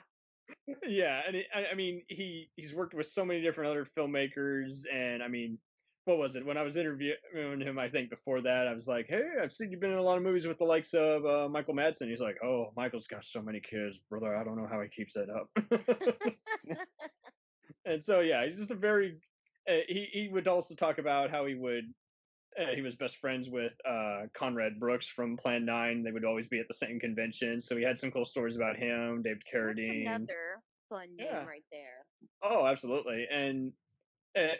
Yeah, and I mean, he's worked with so many different other filmmakers, and I mean, what was it? When I was interviewing him, I think before that, I was like, hey, I've seen you've been in a lot of movies with the likes of Michael Madsen. He's like, oh, Michael's got so many kids, brother. I don't know how he keeps that up. And so yeah, he's just a very. He would also talk about how he was best friends with Conrad Brooks from Plan 9. They would always be at the same conventions. So he had some cool stories about him, David Carradine. That's another fun name right there. Oh, absolutely. And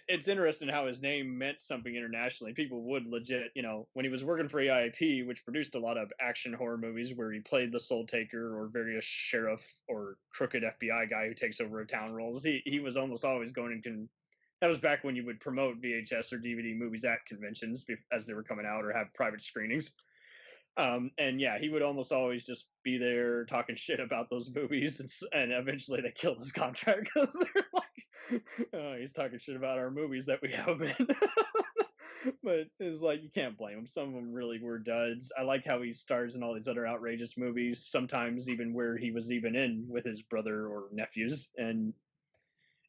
it's interesting how his name meant something internationally. People would legit, when he was working for AIP, which produced a lot of action horror movies where he played the Soul Taker or various sheriff or crooked FBI guy who takes over a town roles. He was almost always going and that was back when you would promote VHS or DVD movies at conventions as they were coming out or have private screenings. And yeah, he would almost always just be there talking shit about those movies, and eventually they killed his contract because they're like, oh, he's talking shit about our movies that we have been. But it's like, you can't blame him. Some of them really were duds. I like how he stars in all these other outrageous movies, sometimes even where he was even in with his brother or nephews. And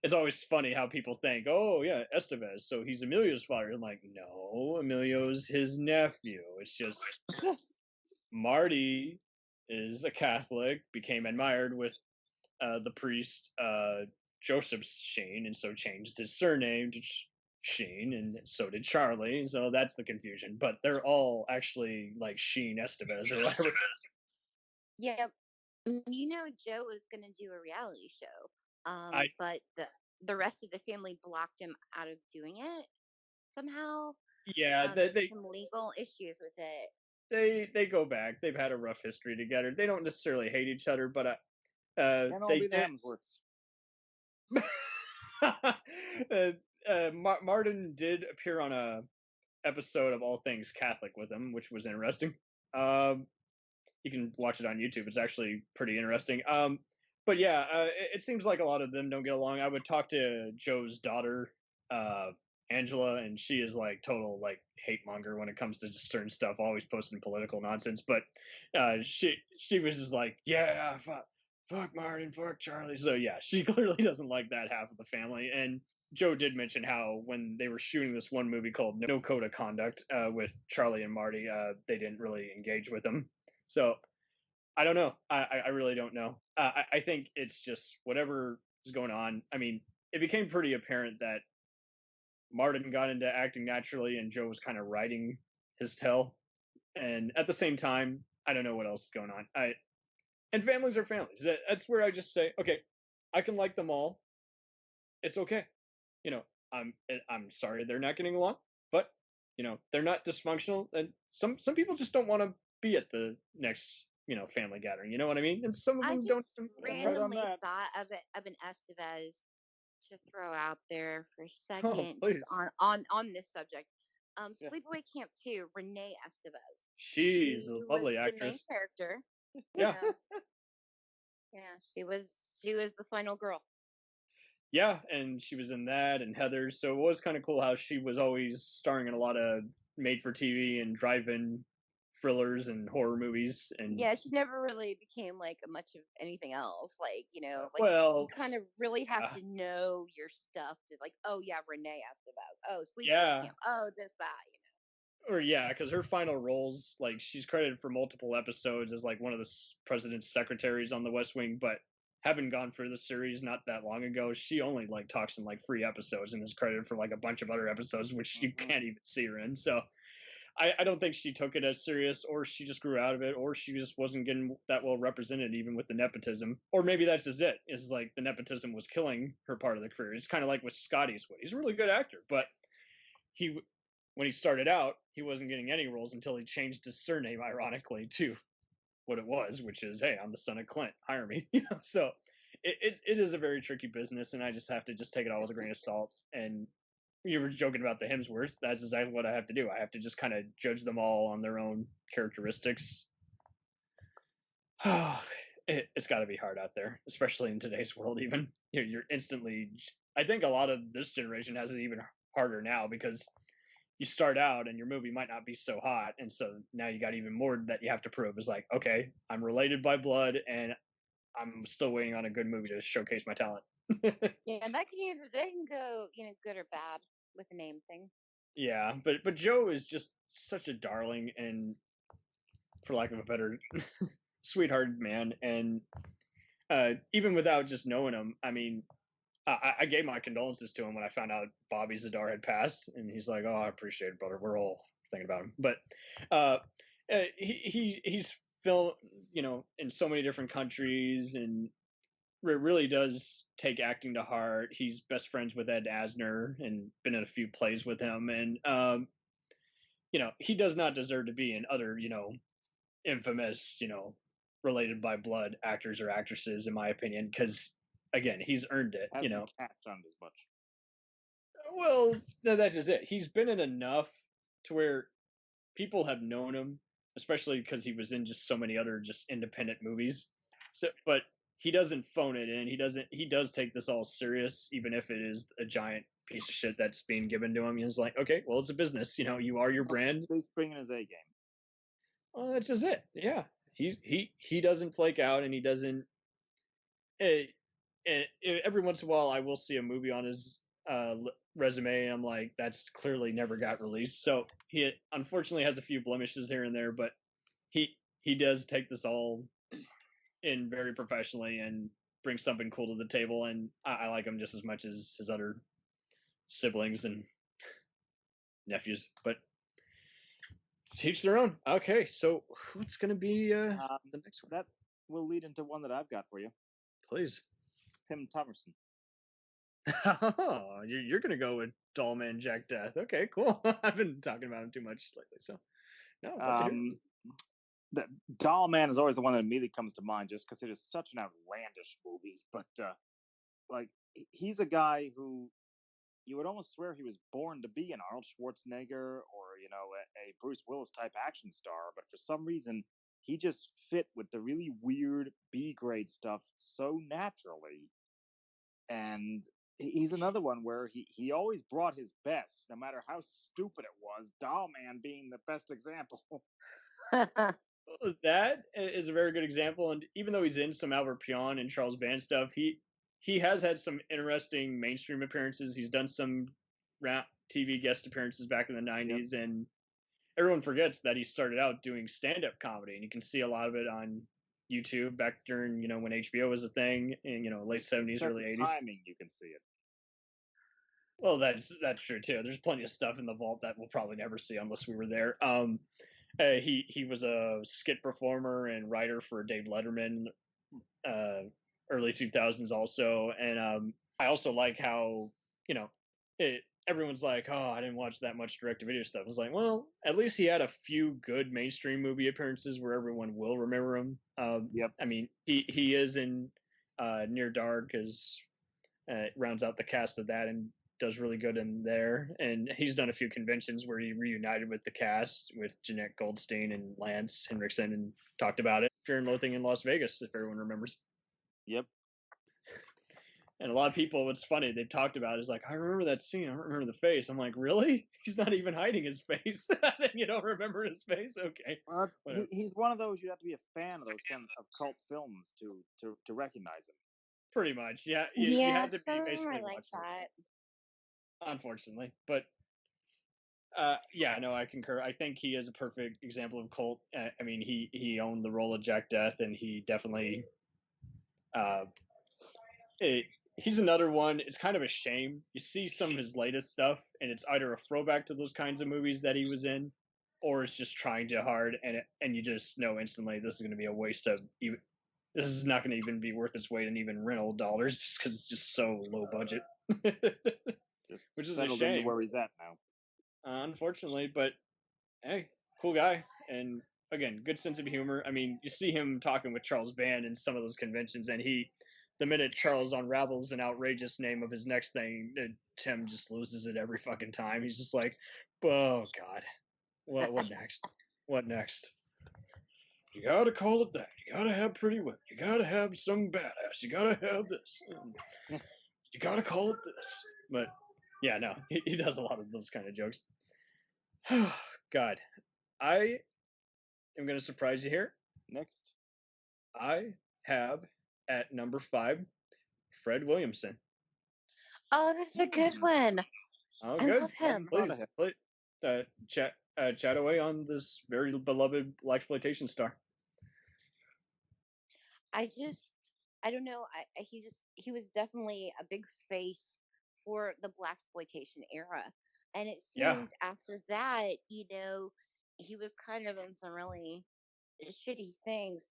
it's always funny how people think, oh yeah, Estevez, so he's Emilio's father. I'm like, no, Emilio's his nephew. It's just Marty is a Catholic, became admired with the priest Joseph Sheen, and so changed his surname to Sheen, and so did Charlie. So that's the confusion. But they're all actually like Sheen Estevez or whatever. Yeah, Joe was going to do a reality show, but the rest of the family blocked him out of doing it somehow. Yeah, they some legal issues with it. They go back. They've had a rough history together. They don't necessarily hate each other, but they did. Martin did appear on a episode of All Things Catholic with him, which was interesting. You can watch it on YouTube. It's actually pretty interesting. But yeah, it seems like a lot of them don't get along. I would talk to Joe's daughter, Angela, and she is like total like hate monger when it comes to just certain stuff, always posting political nonsense. But she was just like, yeah, fuck Martin, fuck Charlie. So yeah, she clearly doesn't like that half of the family. And Joe did mention how when they were shooting this one movie called No Code of Conduct with Charlie and Marty, they didn't really engage with them. So I don't know. I really don't know. I think it's just whatever is going on. I mean, it became pretty apparent that Martin got into acting naturally and Joe was kind of riding his tail. And at the same time, I don't know what else is going on. And families are families. That's where I just say, okay, I can like them all. It's okay. I'm sorry they're not getting along, but they're not dysfunctional. And some people just don't want to be at the next family gathering. You know what I mean? And some of them don't. Randomly thought of an Estevez to throw out there for a second, just on this subject. Sleepaway Camp 2, Renee Estevez. She's a lovely actress. The main character. Yeah. Yeah, she was the final girl. Yeah, and she was in that and Heathers. So it was kind of cool how she was always starring in a lot of made-for-TV and drive-in thrillers and horror movies. And yeah, she never really became like much of anything else. Like well, you kind of really have to know your stuff to like, oh yeah, Renee Estevez. Oh, Sleepaway Camp. Oh, this that. Or yeah, because her final roles, like she's credited for multiple episodes as like one of the president's secretaries on The West Wing, but having gone through the series not that long ago, she only like talks in like 3 episodes and is credited for like a bunch of other episodes which you can't even see her in. So I don't think she took it as serious, or she just grew out of it, or she just wasn't getting that well represented even with the nepotism. Or maybe that's just it. Is like the nepotism was killing her part of the career. It's kind of like with Scott Eastwood. He's a really good actor, but when he started out, he wasn't getting any roles until he changed his surname, ironically, to what it was, which is, hey, I'm the son of Clint, hire me. So it is a very tricky business, and I just have to just take it all with a grain of salt. And you were joking about the Hemsworths. That's exactly what I have to do. I have to just kind of judge them all on their own characteristics. It's got to be hard out there, especially in today's world. Even you're instantly I think a lot of this generation has it even harder now because you start out and your movie might not be so hot, and so now you got even more that you have to prove. Is like, okay, I'm related by blood, and I'm still waiting on a good movie to showcase my talent. Yeah, and they can go, good or bad with the name thing. Yeah, but Joe is just such a darling and, for lack of a better, sweethearted man, and even without just knowing him, I mean, I gave my condolences to him when I found out Bobby Zadar had passed, and he's like, "Oh, I appreciate it, brother. We're all thinking about him." But he's filmed, in so many different countries, and really does take acting to heart. He's best friends with Ed Asner and been in a few plays with him, and he does not deserve to be in other, infamous, related by blood actors or actresses, in my opinion, because again, he's earned it. Hasn't catched on as much. Well, that's just it. He's been in enough to where people have known him, especially because he was in just so many other just independent movies. So, but he doesn't phone it in. He does take this all serious, even if it is a giant piece of shit that's being given to him. He's like, okay, well, it's a business. You are your brand. He's bringing his A game. Well, that's just it. Yeah, he doesn't flake out, and he doesn't. Every once in a while, I will see a movie on his resume, and I'm like, that's clearly never got released. So he unfortunately has a few blemishes here and there, but he does take this all in very professionally and brings something cool to the table, and I like him just as much as his other siblings and nephews. But teach their own. Okay, so what's going to be the next one? That will lead into one that I've got for you. Please. Tim Thomerson. Oh, you're going to go with Dollman Jack Death. Okay, cool. I've been talking about him too much lately, so no. The Dollman is always the one that immediately comes to mind, just because it is such an outlandish movie. But he's a guy who you would almost swear he was born to be an Arnold Schwarzenegger or a Bruce Willis type action star. But for some reason, he just fit with the really weird B-grade stuff so naturally. And he's another one where he always brought his best, no matter how stupid it was. Dollman being the best example. That is a very good example, and even though he's in some Albert Pion and Charles Band stuff, he has had some interesting mainstream appearances. He's done some rap TV guest appearances back in the 90s, and everyone forgets that he started out doing stand-up comedy, and you can see a lot of it on YouTube back during, when HBO was a thing in, late 70s, early 80s. Timing, you can see it. Well, that's true too. There's plenty of stuff in the vault that we'll probably never see unless we were there. He was a skit performer and writer for Dave Letterman, early 2000s also, and I also like how everyone's like, oh, I didn't watch that much direct-to-video stuff. I was like, well, at least he had a few good mainstream movie appearances where everyone will remember him. Yep. I mean, he is in Near Dark, as rounds out the cast of that and does really good in there. And he's done a few conventions where he reunited with the cast with Jeanette Goldstein and Lance Henriksen and talked about it. Fear and Loathing in Las Vegas, if everyone remembers. Yep. And a lot of people, what's funny, they've talked about is like, I remember that scene. I don't remember the face. I'm like, really? He's not even hiding his face. You don't remember his face? Okay. He's one of those, you have to be a fan of those kind of cult films to recognize him. Pretty much, yeah. You had to be basically like that. Unfortunately, but I concur. I think he is a perfect example of cult. I mean, he owned the role of Jack Death, and he definitely he's another one. It's kind of a shame. You see some of his latest stuff, and it's either a throwback to those kinds of movies that he was in, or it's just trying too hard, and you just know instantly this is going to be a waste of even. This is not going to even be worth its weight in even rental dollars, just because it's just so low budget. Which is a shame. Where he's at now. Unfortunately, but hey, cool guy, and again, good sense of humor. I mean, you see him talking with Charles Band in some of those conventions, and the minute Charles unravels an outrageous name of his next thing, Tim just loses it every fucking time. He's just like, oh God, what next? What next? You gotta call it that. You gotta have pretty women. You gotta have some badass. You gotta have this. You gotta call it this. But yeah, no, he does a lot of those kind of jokes. God, I am gonna surprise you here. Next, I have at number 5 Fred Williamson. Oh, that's a good one. Oh, I good. love Well, him. please, chat away on this very beloved blaxploitation star. I don't know. He was definitely a big face for the blaxploitation era, and it Yeah. seemed after that, he was kind of in some really shitty things.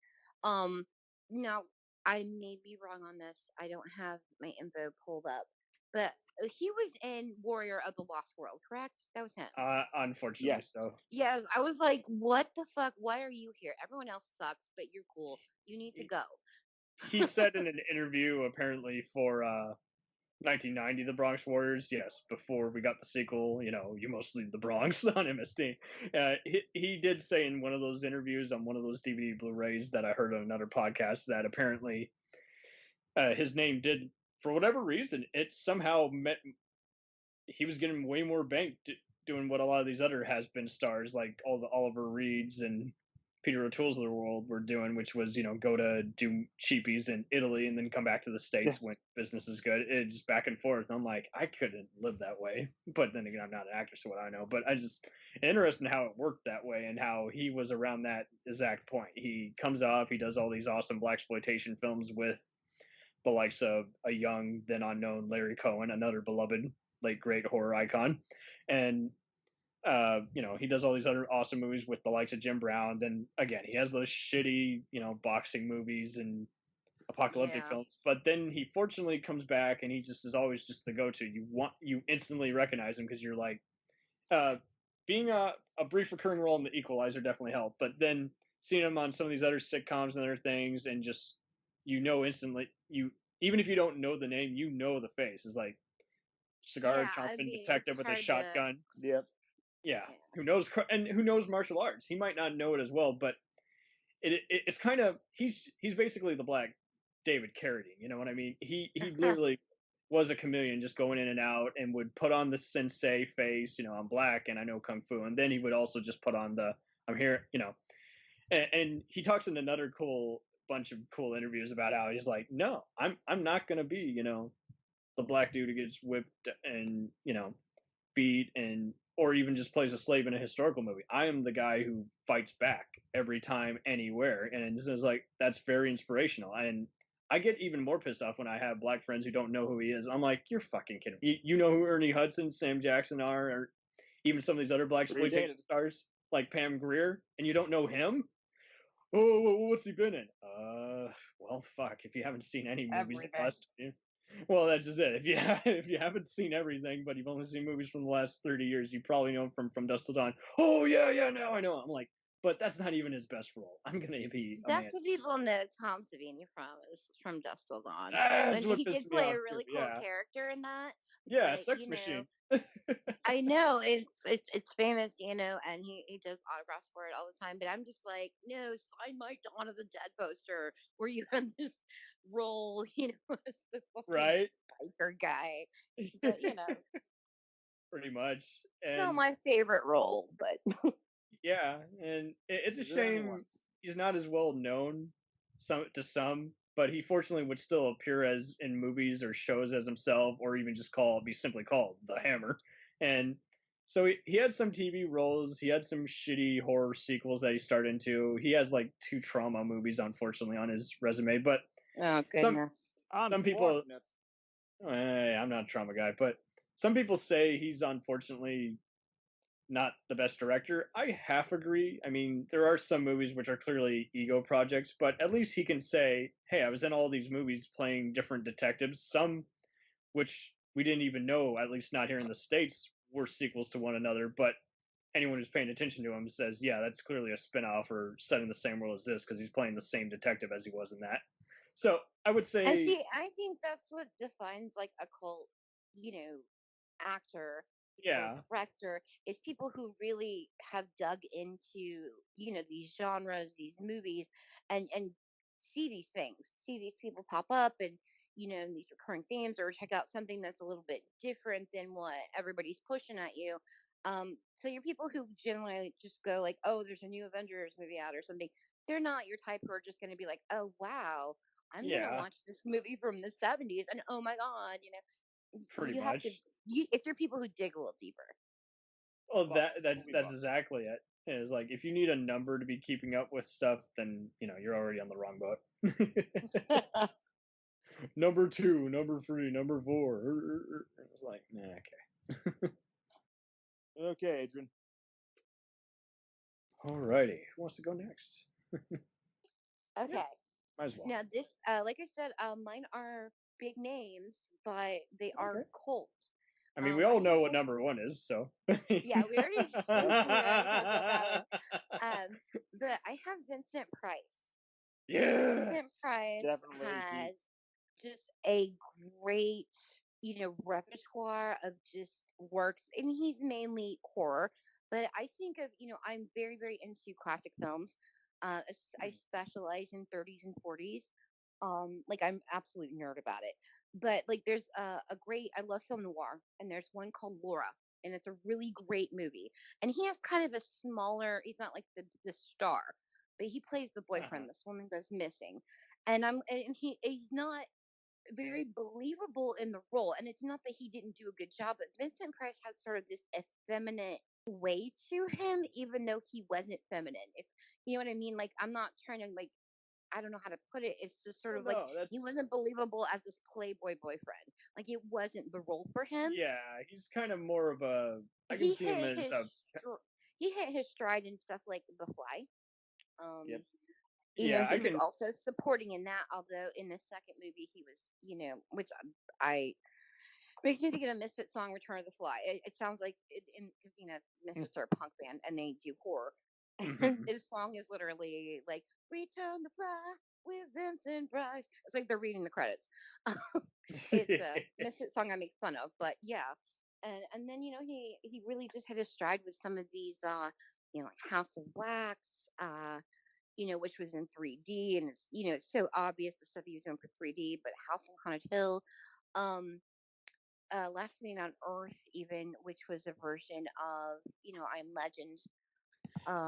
Um, Now I may be wrong on this. I don't have my info pulled up, but he was in Warrior of the Lost World, correct? That was him. Unfortunately, yes. so. Yes, I was like, what the fuck? Why are you here? Everyone else sucks, but you're cool. You need to go. He said in an interview, apparently for 1990, The Bronx Warriors, yes, before we got the sequel, You Must Leave the Bronx on MST. He did say in one of those interviews on one of those DVD Blu-rays that I heard on another podcast that apparently his name did, for whatever reason, it somehow meant he was getting way more bank doing what a lot of these other has-been stars, like all the Oliver Reeds and Peter O'Toole's of the world were doing, which was, go to do cheapies in Italy and then come back to the States when business is good. It's back and forth. I'm like, I couldn't live that way. But then again, I'm not an actor, so what I know. But I just, interesting how it worked that way and how he was around that exact point. He comes off, he does all these awesome blaxploitation films with the likes of a young, then unknown Larry Cohen, another beloved late great horror icon. And he does all these other awesome movies with the likes of Jim Brown. Then again, he has those shitty, boxing movies and apocalyptic films. But then he fortunately comes back, and he just is always just the go-to. You instantly recognize him because you're like, being a brief recurring role in The Equalizer definitely helped. But then seeing him on some of these other sitcoms and other things, and just instantly, even if you don't know the name, you know the face. It's like cigar chomping detective with a shotgun. Yep. Yeah, who knows martial arts? He might not know it as well, but it's kind of he's basically the Black David Carradine. You know what I mean? He literally was a chameleon, just going in and out, and would put on the sensei face. I'm black and I know kung fu, and then he would also just put on the I'm here. And he talks in another bunch of cool interviews about how he's like, no, I'm not gonna be the black dude who gets whipped and beat and or even just plays a slave in a historical movie. I am the guy who fights back every time, anywhere, and this is like that's very inspirational. And I get even more pissed off when I have black friends who don't know who he is. I'm like, you're fucking kidding me. You know who Ernie Hudson, Sam Jackson are, or even some of these other blaxploitation stars like Pam Grier, and you don't know him? Oh, what's he been in? Well, fuck. If you haven't seen any movies the last, well, that's just it. If you haven't seen everything, but you've only seen movies from the last 30 years, you probably know him from Dusk Till Dawn. Oh yeah, now I know. I'm like, but that's not even his best role. I'm gonna be. That's what people know Tom Savini from Dusk Till Dawn. That's And what he pisses did me play off a really too, cool yeah. character in that. Yeah, but, Sex Machine. I know it's famous, and he does autographs for it all the time. But I'm just like, no, sign my Dawn of the Dead poster where you have this role, as the fucking Right? biker guy. But Pretty much. it's not And my favorite role, but yeah, and it's a Is it shame anyone's? he's not as well known to some, but he fortunately would still appear as in movies or shows as himself, or even just be simply called the Hammer. And so he had some TV roles. He had some shitty horror sequels that he starred into. He has like 2 trauma movies, unfortunately, on his resume. But oh goodness, some people, I'm not a trauma guy, but some people say he's unfortunately not the best director. I half agree. I mean, there are some movies which are clearly ego projects, but at least he can say, hey, I was in all these movies playing different detectives, some which we didn't even know, at least not here in the States, were sequels to one another. But anyone who's paying attention to him says, yeah, that's clearly a spin-off or set in the same world as this because he's playing the same detective as he was in that. So I would say, and see, I think that's what defines like a cult, actor yeah, or director, is people who really have dug into these genres, these movies, and see these things, see these people pop up, and these recurring themes, or check out something that's a little bit different than what everybody's pushing at you. So you're people who generally just go like, oh, there's a new Avengers movie out or something. They're not your type who are just going to be like, oh, wow, I'm going to Yeah, watch this movie from the 70s. And oh my God, pretty you have to, much. if you're people who dig a little deeper. Well, Buff, that's movie that's buff. exactly it. It's like if you need a number to be keeping up with stuff, then you're already on the wrong boat. Number 2, number 3, number 4. It's like, nah, okay. Okay, Adrian. Alrighty, who wants to go next? Okay. Might as well. Now this, like I said, mine are big names, but they are Okay. cult. I mean, we all know what number 1 is, so. Yeah, we already talked about that one. But I have Vincent Price. Yes. Vincent Price Definitely has just a great, repertoire of just works. I mean, he's mainly horror, but I think of, I'm very, very into classic films. I specialize in 30s and 40s. Like I'm absolute nerd about it. But like, there's I love film noir, and there's one called Laura, and it's a really great movie. And he has kind of a smaller. He's not like the star, but he plays the boyfriend. This woman goes missing, and he's not very believable in the role. And it's not that he didn't do a good job, but Vincent Price had sort of this effeminate way to him, even though he wasn't feminine. If you know what I mean, like I'm not trying to like. I don't know how to put it. It's just sort of like he wasn't believable as this playboy boyfriend. Like it wasn't the role for him. Yeah, he's kind of more of a. I can see him as a. He hit his stride in stuff like The Fly. Yep. He was also supporting in that. Although in the second movie he was, which I makes me think of the Misfit song "Return of the Fly." It sounds like because Misfits are a punk band and they do horror. And this song is literally like "Return the Fly" with Vincent Price. It's like they're reading the credits. It's a Misfit song I make fun of, but yeah. And then he really just hit his stride with some of these like House of Wax, which was in 3D, and it's so obvious the stuff he was doing for 3D. But House on Haunted Hill, Last Man on Earth, even, which was a version of I Am Legend.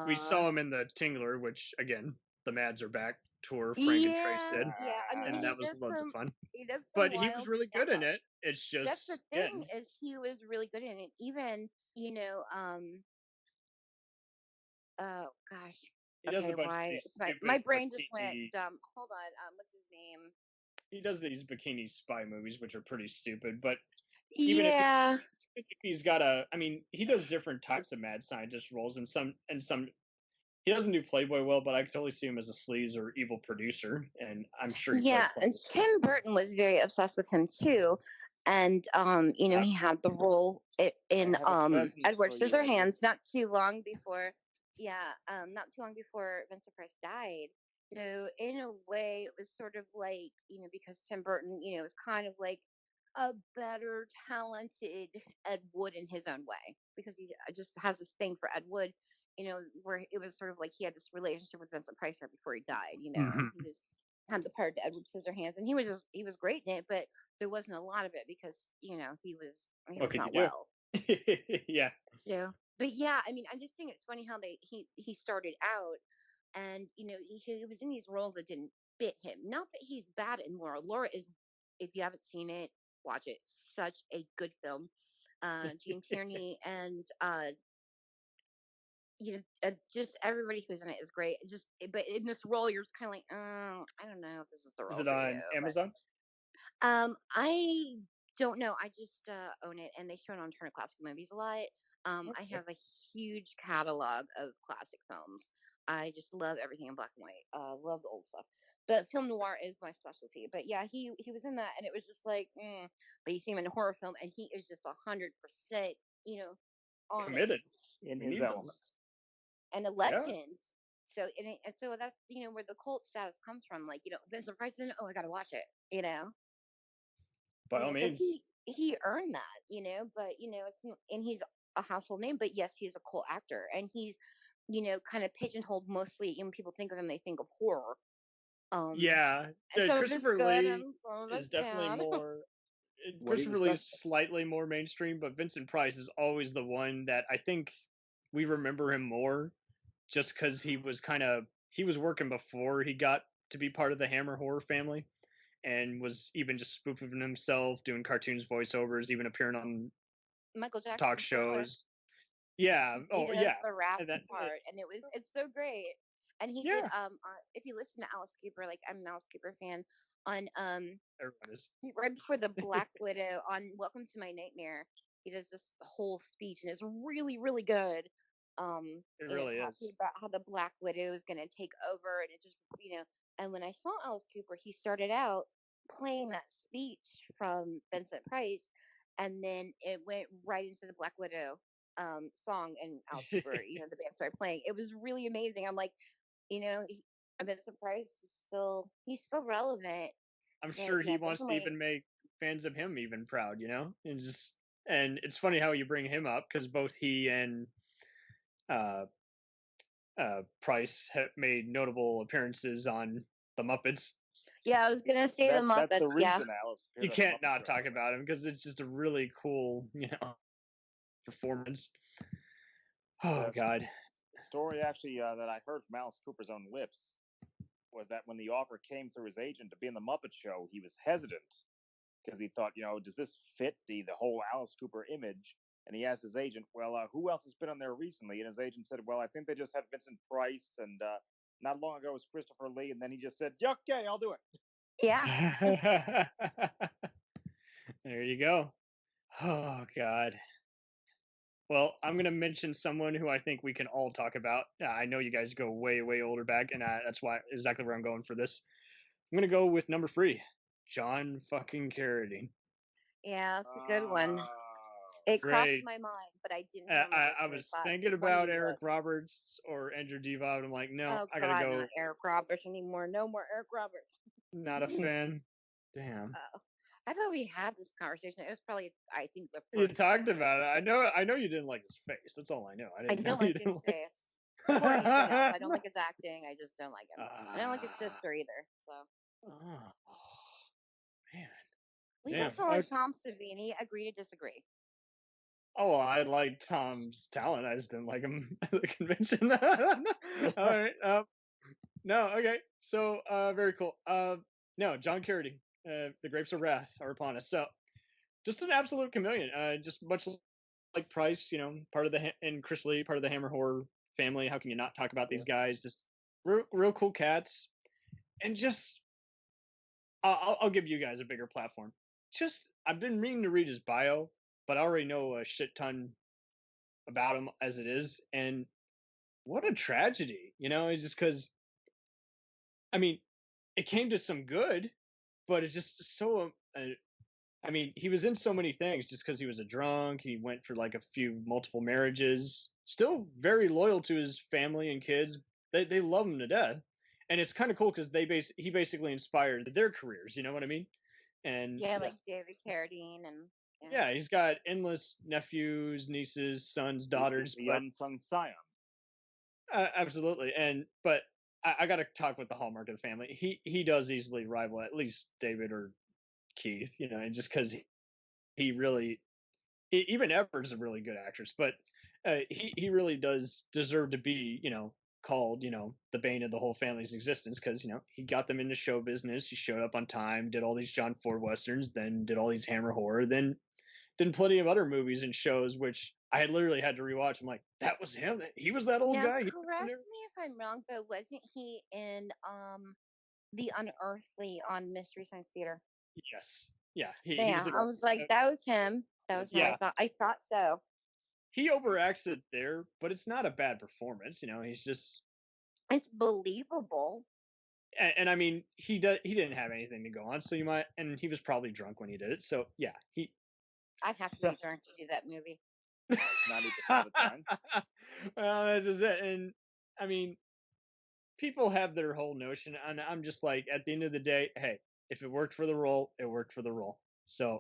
We saw him in the Tingler, which again, the Mads Are Back tour Frank and Trace did. Yeah, I mean, and that was loads of fun. He does But he was really good in it. It's just that's the thing is he was really good in it. Even oh gosh. He does a bunch of these my brain just went dumb. Hold on. What's his name? He does these bikini spy movies, which are pretty stupid. But even if he's got I mean, he does different types of mad scientist roles, and some. He doesn't do Playboy well, but I could totally see him as a sleaze or evil producer, and I'm sure. And Tim Burton was very obsessed with him too, and he had the role in Edward Scissorhands not too long before. Not too long before Vincent Price died. So in a way, it was sort of like because Tim Burton was kind of like a better talented Ed Wood in his own way, because he just has this thing for Ed Wood. Where it was sort of like he had this relationship with Vincent Price right before he died. He was had the part to Edward Scissorhands, and he was great in it, but there wasn't a lot of it because he was not well. Yeah. So, but yeah, I mean, I just think it's funny how he started out, and he was in these roles that didn't fit him. Not that he's bad in Laura. Laura is, if you haven't seen it, watch it. Such a good film. Gene Tierney and just everybody who's in it is great. But in this role, you're kind of like, I don't know if this is the role. Is it on Amazon? I don't know. I just own it, and they show it on Turner Classic Movies a lot. I have a huge catalog of classic films. I just love everything in black and white. Love the old stuff. But film noir is my specialty. But yeah, he was in that, and it was just like, but you see him in a horror film, and he is just 100%, on committed in his elements. And a legend. So so that's where the cult status comes from. Like Vincent Price, oh, I gotta watch it. By all means, so he earned that. But it's and he's a household name. But yes, he's a cult actor, and he's kind of pigeonholed mostly. When people think of him, they think of horror. Yeah, and some of it's Christopher good Lee and some of is it's definitely bad. more. What he Christopher was Lee just is slightly more mainstream, but Vincent Price is always the one that I think we remember him more, just because he was working before he got to be part of the Hammer horror family, and was even just spoofing himself, doing cartoons, voiceovers, even appearing on Michael talk Jackson's Thriller. shows. Yeah. He Oh, does yeah. the rap And that, part, and it's so great. And he did yeah. if you listen to Alice Cooper, like I'm an Alice Cooper fan, on Everyone is. right before the Black Widow on Welcome to My Nightmare, he does this whole speech, and it's really really good. It And really it's talking is. about how the Black Widow is going to take over, and it just And when I saw Alice Cooper, he started out playing that speech from Vincent Price, and then it went right into the Black Widow song, and Alice Cooper, the band started playing. It was really amazing. I'm like, Vincent Price is he's still relevant. I'm But sure yeah, he wants to definitely. even make fans of him even proud, and it's funny how you bring him up, because both he and uh, Price have made notable appearances on the Muppets. Yeah, I was gonna say the Muppets. That's the Yeah. reason Alice appeared You on the can't Muppet not Show. talk about him, because it's just a really cool, performance. Oh God. The story actually that I heard from Alice Cooper's own lips was that when the offer came through his agent to be in the Muppet Show, he was hesitant because he thought, does this fit the whole Alice Cooper image? And he asked his agent, well, who else has been on there recently? And his agent said, well, I think they just had Vincent Price, and not long ago it was Christopher Lee. And then he just said, yeah, okay, I'll do it. Yeah. There you go. Oh God. Well, I'm gonna mention someone who I think we can all talk about. I know you guys go way, way older back, and that's why exactly where I'm going for this. I'm gonna go with number 3, John fucking Carradine. Yeah, that's a good one. It crossed Great. my mind, but I didn't have a list. I And was thought, thinking let me about Eric look. Roberts or Andrew Diva. I'm like, no, Oh I gotta God, go. not Eric Roberts anymore. No more Eric Roberts. Not a fan. Damn. I thought we had this conversation. It was probably, I think, the You first talked episode. about it. I know you didn't like his face. That's all I know. I don't like his face. Before anything else, I don't like his acting. I just don't like him. I don't like his sister either. So. Oh, man. We Damn. also like Tom Savini. Agree to disagree. Oh, well, I liked Tom's talent. I just didn't like him at the convention. All right. No. Okay. So, very cool. No, John Carradine. The Grapes of Wrath are upon us. So, just an absolute chameleon. Just much like Price, part of and Chris Lee, part of the Hammer horror family. How can you not talk about these guys? Just real cool cats, and just I'll give you guys a bigger platform. Just I've been meaning to read his bio, but I already know a shit ton about him as it is, and what a tragedy, it's just because, I mean, it came to some good, but it's just so I mean, he was in so many things just because he was a drunk. He went for like a few multiple marriages, still very loyal to his family and kids. They love him to death, and it's kind of cool because he basically inspired their careers, you know what I mean? And yeah, like David Carradine and yeah, he's got endless nephews, nieces, sons, daughters, the unsung scion. Absolutely, but I got to talk with the hallmark of the family. He does easily rival at least David or Keith, and just because he really, even Ever's a really good actress, but he really does deserve to be, called, the bane of the whole family's existence, because he got them into show business. He showed up on time, did all these John Ford westerns, then did all these Hammer horror, then plenty of other movies and shows, which I literally had to rewatch. I'm like, that was him. He was that old guy. Correct me if I'm wrong, but wasn't he in The Unearthly on Mystery Science Theater? Yes. Yeah. He yeah, was I was like, that was him. That was him. Yeah. I thought so. He overacts it there, but it's not a bad performance. He's just. It's believable. And I mean, he didn't have anything to go on, so and he was probably drunk when he did it. So yeah, I'd have to be drunk to do that movie. Not even all the time. Well, this is it. And I mean, people have their whole notion, and I'm just like, at the end of the day, hey, if it worked for the role, it worked for the role. So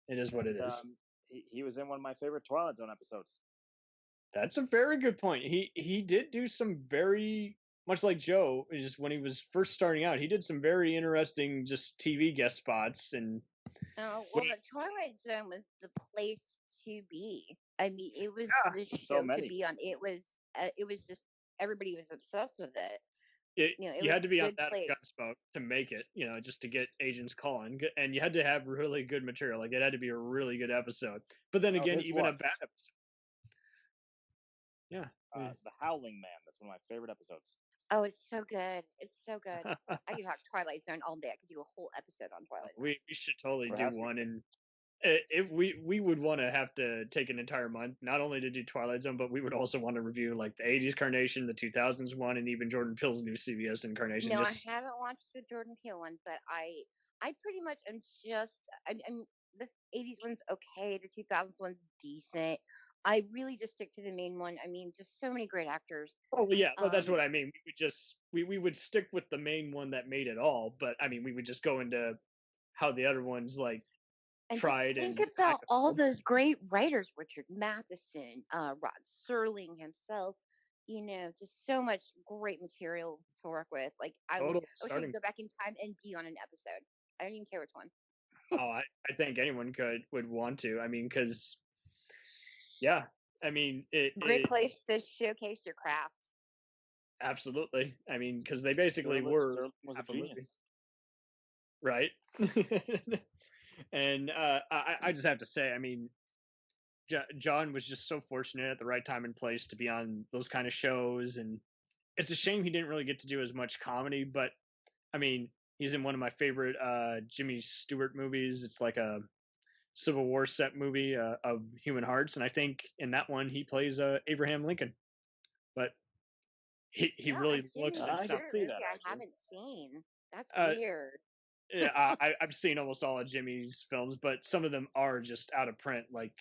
it is what it is. He was in one of my favorite Twilight Zone episodes. That's a very good point. He did do some very much like Joe, just when he was first starting out, he did some very interesting just TV guest spots. And Oh, well, the Twilight Zone was the place to be. I mean, it was the So show to many. be on. It was just everybody was obsessed with it. It you was had to be a on good that place. gunsmoke to make it, just to get agents calling, and you had to have really good material. Like it had to be a really good episode. But then again, his even a was. bad episode. Yeah. The Howling Man. That's one of my favorite episodes. Oh, it's so good. It's so good. I could talk Twilight Zone all day. I could do a whole episode on Twilight Zone. We should totally do Perhaps we one, and we would want to have to take an entire month not only to do Twilight Zone, but we would also want to review like the '80s Carnation, the 2000s one, and even Jordan Peele's new CBS Incarnation. No, I haven't watched the Jordan Peele one, but I pretty much am just I'm the '80s one's okay, the 2000s one's decent. I really just stick to the main one. I mean, just so many great actors. Oh yeah, well, that's what I mean. We would just we would stick with the main one that made it all, but I mean we would just go into how the other ones like And tried just think and about all those great writers, Richard Matheson, Rod Serling himself, just so much great material to work with. Like I wish I could go back in time and be on an episode. I don't even care which one. Oh, I think anyone would want to. I mean, because yeah, I mean Great place to showcase your craft. Absolutely. I mean, because they basically were Serling was a genius. Right. And I just have to say, I mean, John was just so fortunate at the right time and place to be on those kind of shows, and it's a shame he didn't really get to do as much comedy. But I mean, he's in one of my favorite Jimmy Stewart movies. It's like a Civil War set movie of Human Hearts, and I think in that one he plays Abraham Lincoln. But he really looks and sounds. I haven't seen. That's weird. Yeah, I've seen almost all of Jimmy's films, but some of them are just out of print. Like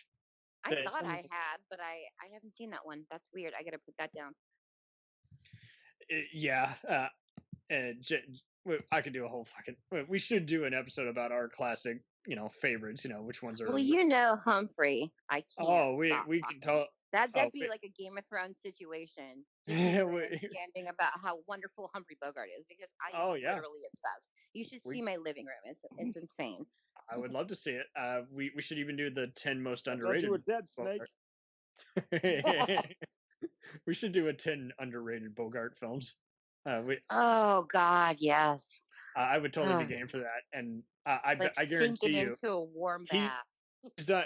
I thought I had, but I haven't seen that one. That's weird. I gotta put that down. Yeah, and I could do a whole fucking. We should do an episode about our classic, favorites. Which ones are. Well, Humphrey. I can't. Oh, we can talk. That'd be like a Game of Thrones situation. Understanding about how wonderful Humphrey Bogart is, because I am literally obsessed. You should see my living room. It's insane. I would love to see it. We should even do the 10 most underrated. You a dead snake. We should do a 10 underrated Bogart films. Oh God, yes. I would totally be game for that, and I guarantee you, into a warm bath.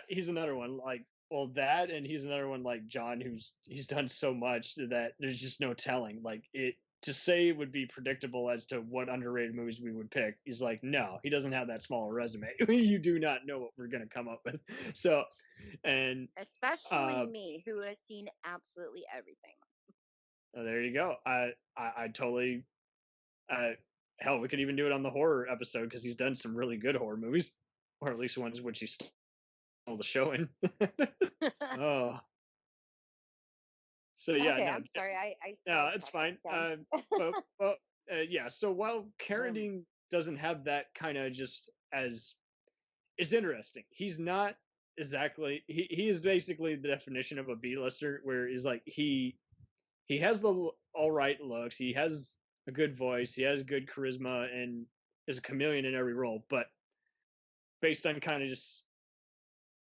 He's another one like that, and he's another one like John, he's done so much that there's just no telling. Like it to say it would be predictable as to what underrated movies we would pick is like, no, he doesn't have that small a resume. You do not know what we're gonna come up with. So, and especially me, who has seen absolutely everything. There you go. I totally. Hell, we could even do it on the horror episode because he's done some really good horror movies, or at least ones which he stole the show in. Oh. So yeah, okay, no, I'm sorry. no, it's fine. Yeah. So while Carradine doesn't have that kind of just as, it's interesting. He's not exactly. He is basically the definition of a B-lister, where he's like he has the all right looks. He has a good voice. He has good charisma and is a chameleon in every role. But based on kind of just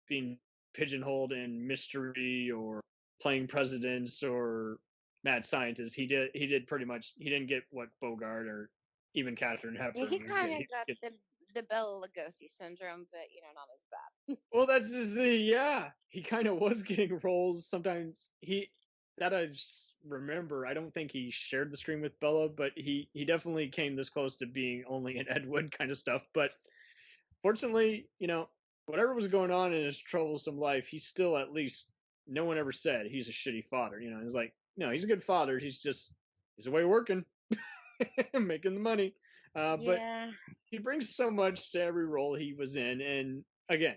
being pigeonholed in mystery or playing presidents or mad scientists, he did pretty much. He didn't get what Bogart or even Katharine Hepburn. Yeah, he kind of got the Bela Legosi syndrome, but not as bad. Well, that's just he kind of was getting roles sometimes. That I remember, I don't think he shared the screen with Bela, but he definitely came this close to being only an Ed Wood kind of stuff. But fortunately, whatever was going on in his troublesome life, he's still, at least, no one ever said he's a shitty father. He's like, no, he's a good father. He's away working, making the money. But he brings so much to every role he was in. And again,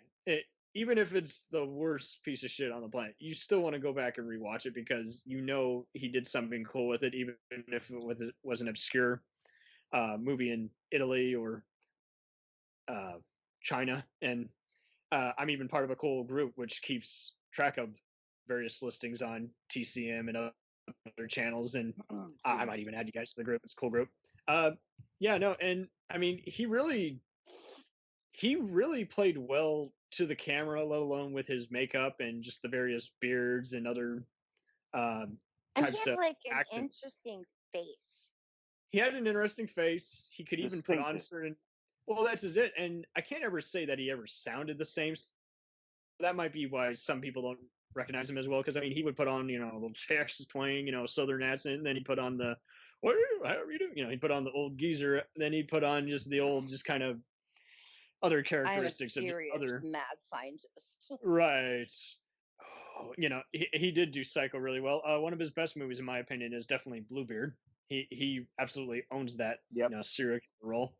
even if it's the worst piece of shit on the planet, you still want to go back and rewatch it because he did something cool with it, even if it was an obscure movie in Italy or China. And I'm even part of a cool group which keeps track of various listings on TCM and other channels, and I might even add you guys to the group. It's a cool group. Yeah, no, and I mean, he really played well to the camera, let alone with his makeup and just the various beards and other And he types had of like an accents. interesting face. He had an interesting face. He could even put on Distinctive. certain. Well, that's just it. And I can't ever say that he ever sounded the same. That might be why some people don't recognize him as well. Because I mean, he would put on, you know, a little Texas twang, you know, Southern accent. And then he put on the, what are you, how are you doing? You know, he'd put on the old geezer. Then he'd put on just the old, just kind of other I am a characteristics of serious other. mad scientist. Right. You know, he did do Psycho really well. One of his best movies, in my opinion, is definitely Bluebeard. He absolutely owns that you know, serial killer role,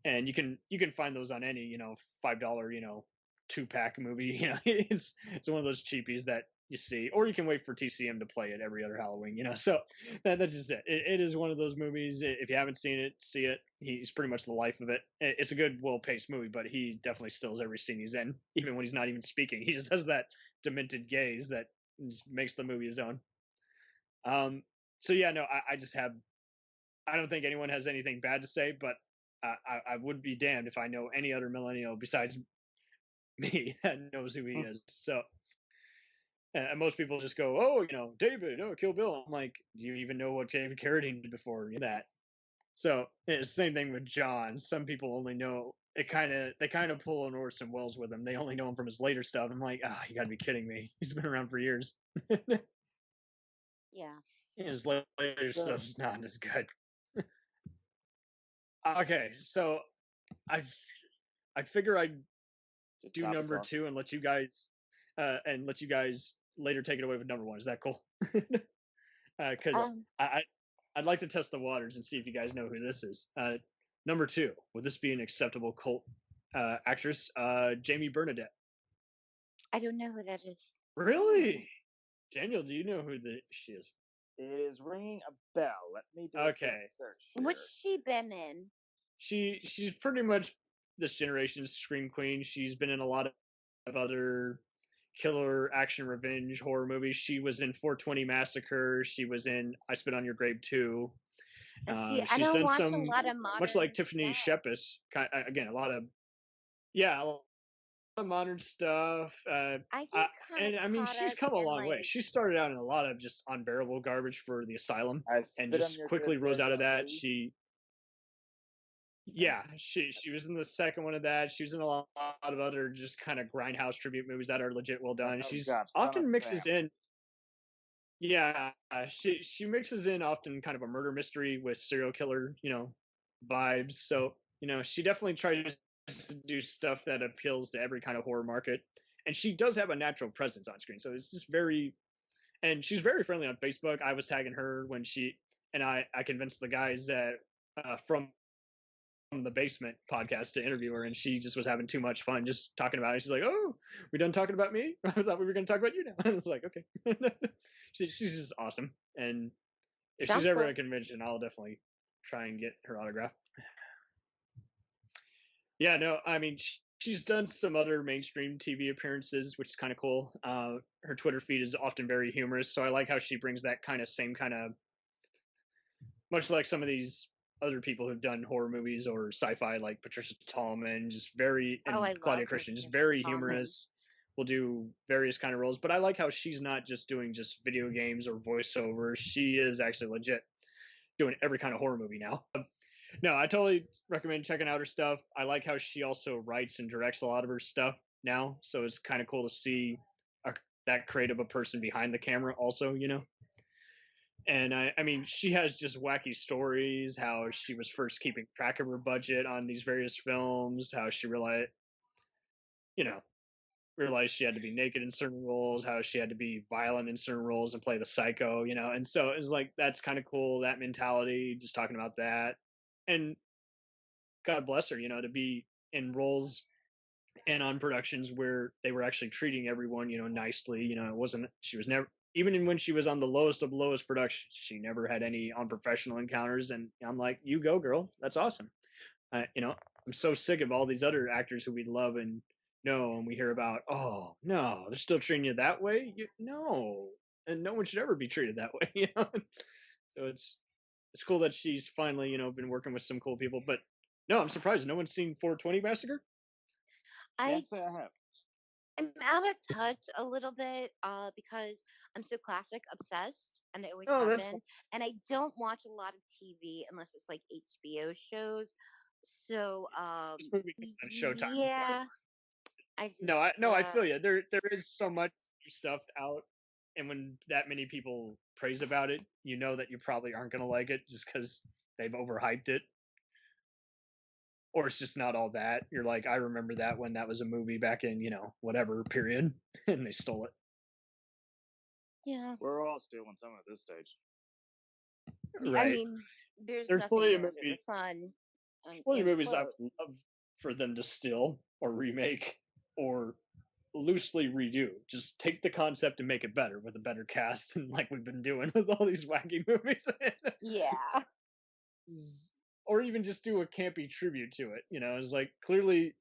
and you can find those on any, you know, $5, you know, 2-pack movie. You know, it's one of those cheapies that you see, or you can wait for TCM to play it every other Halloween. You know, so that's just it. It is one of those movies. If you haven't seen it, see it. He's pretty much the life of it. It's a good, well-paced movie, but he definitely steals every scene he's in, even when he's not even speaking. He just has that demented gaze that just makes the movie his own. So yeah, no, I just have. I don't think anyone has anything bad to say, but I would be damned if I know any other millennial besides me that knows who he is. So, and most people just go, "Oh, you know, David, oh, Kill Bill." I'm like, do you even know what David Carradine did before that? So it's the same thing with John. Some people only know they kind of pull an Orson Welles with him. They only know him from his later stuff. I'm like, you gotta be kidding me. He's been around for years. Yeah. His later stuff's not as good. Okay, so I figure I'd do top us number off. 2 and let you guys later take it away with number 1. Is that cool? Because I'd like to test the waters and see if you guys know who this is. Number 2, would this be an acceptable cult actress? Jamie Bernadette. I don't know who that is. Really? Daniel, do you know who she is? It is ringing a bell. Let me do a quick search here. What's she been in? She's pretty much this generation's scream queen. She's been in a lot of other killer action revenge horror movies. She was in 420 Massacre. She was in I Spit on Your Grave 2. See, She's I don't done watch some, a lot of modern much like Tiffany Shepis. Again, a lot of modern stuff. I and I mean, she's come a long way. She started out in a lot of just unbearable garbage for the Asylum, and just quickly rose out of that. She was in the second one of that. She was in a lot of other just kind of grindhouse tribute movies that are legit well done. She's often mixes in. Yeah, she mixes in often kind of a murder mystery with serial killer, you know, vibes. So, you know, she definitely tries to do stuff that appeals to every kind of horror market. And she does have a natural presence on screen. So it's just and she's very friendly on Facebook. I was tagging her when I convinced the guys that from the Basement podcast to interview her, and she just was having too much fun just talking about it. She's like, "Oh, we done talking about me? I thought we were going to talk about you now." I was like, "Okay." She's just awesome, and if she's ever at a convention, I'll definitely try and get her autograph. Yeah, no, I mean, she's done some other mainstream TV appearances, which is kind of cool. Her Twitter feed is often very humorous, so I like how she brings that same kind of, much like some of these other people who've done horror movies or sci-fi, like Patricia Tallman, just very, and Claudia Christian, just very humorous. Will do various kind of roles, but I like how she's not just doing just video games or voiceover. She is actually legit doing every kind of horror movie now. No, I totally recommend checking out her stuff. I like how she also writes and directs a lot of her stuff now, so it's kind of cool to see that creative a person behind the camera also, you know. And I mean, she has just wacky stories, how she was first keeping track of her budget on these various films, how she realized she had to be naked in certain roles, how she had to be violent in certain roles and play the psycho, you know. And so it's like, that's kind of cool, that mentality, just talking about that. And God bless her, you know, to be in roles and on productions where they were actually treating everyone, you know, nicely. You know, she was never, even when she was on the lowest of lowest productions, she never had any unprofessional encounters. And I'm like, you go, girl. That's awesome. You know, I'm so sick of all these other actors who we love and know, and we hear about, oh no, they're still treating you that way. No, and no one should ever be treated that way. So it's cool that she's finally been working with some cool people. But no, I'm surprised no one's seen 420 Massacre. I Can't say I have. I'm out of touch a little bit because I'm so classic obsessed, and I always Oh, have that's been. And I don't watch a lot of TV unless it's like HBO shows. So this movie can have Showtime. yeah, I just No, I feel you. There is so much stuff out, and when that many people praise about it, you know that you probably aren't gonna like it just because they've overhyped it, or it's just not all that. You're like, I remember that when that was a movie back in whatever period, and they stole it. yeah. We're all stealing some at this stage. I Right? mean, there's There's nothing plenty new of under the movies. sun. Plenty of End movies I quote. would love for them to steal or remake or loosely redo. Just take the concept and make it better with a better cast, and like we've been doing with all these wacky movies. Yeah. Or even just do a campy tribute to it. It's like clearly.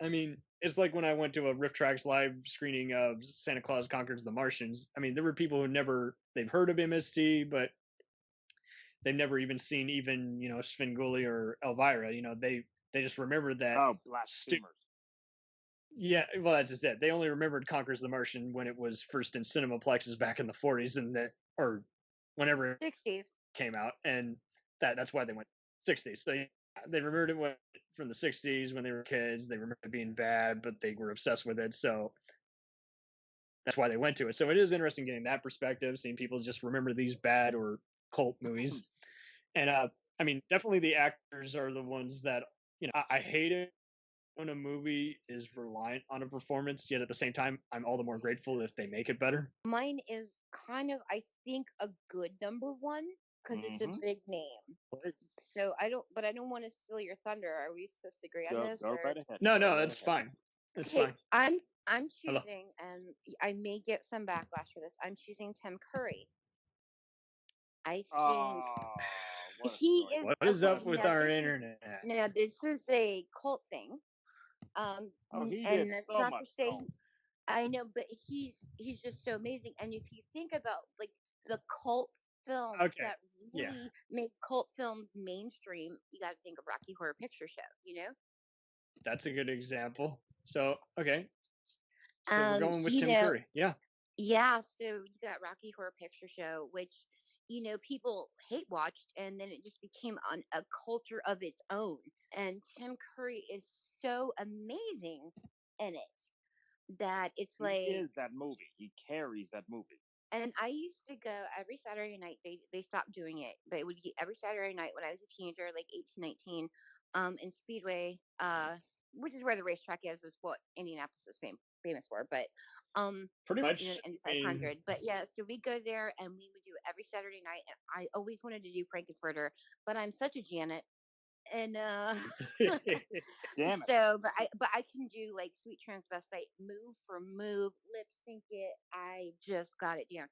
I mean, it's like when I went to a Rift Tracks live screening of Santa Claus Conquers the Martians. I mean, there were people who they've heard of MST, but they've never even seen Svengoolie or Elvira. They just remember that. Oh, blasphemers. Yeah, well, that's just it. They only remembered Conquers the Martian when it was first in cinemaplexes back in the 40s or whenever it 60s came out, and that's why they went 60s. So yeah, they remembered it from the 60s when they were kids. They remember it being bad, but they were obsessed with it. So that's why they went to it. So it is interesting getting that perspective, seeing people just remember these bad or cult movies. And I mean, definitely the actors are the ones that I hate it when a movie is reliant on a performance, yet at the same time, I'm all the more grateful if they make it better. Mine is kind of, I think, a good number one because it's a big name. So I don't want to steal your thunder. Are we supposed to agree on this? Go right ahead. No, that's fine. It's fine. I'm choosing, and I may get some backlash for this. I'm choosing Tim Curry. I think he is. What is up with our internet? Now this is a cult thing. He and did that's so not much to say cult. I know, but he's just so amazing. And if you think about like the cult films that really make cult films mainstream, you got to think of Rocky Horror Picture Show. That's a good example. So okay, so we're going with Tim Curry. Yeah. Yeah. So you got Rocky Horror Picture Show, which people hate watched, and then it just became a culture of its own. And Tim Curry is so amazing in it that it's he is that movie. He carries that movie. And I used to go every Saturday night. They stopped doing it, but it would be every Saturday night when I was a teenager, like 18, 19, in Speedway, which is where the racetrack is what Indianapolis is famous for. But pretty much in 500. But yeah, so we go there and we would do it every Saturday night. And I always wanted to do Frankenfurter, but I'm such a Janet. And damn it. So, but I can do like Sweet Transvestite, move for move, lip sync it. I just got it down.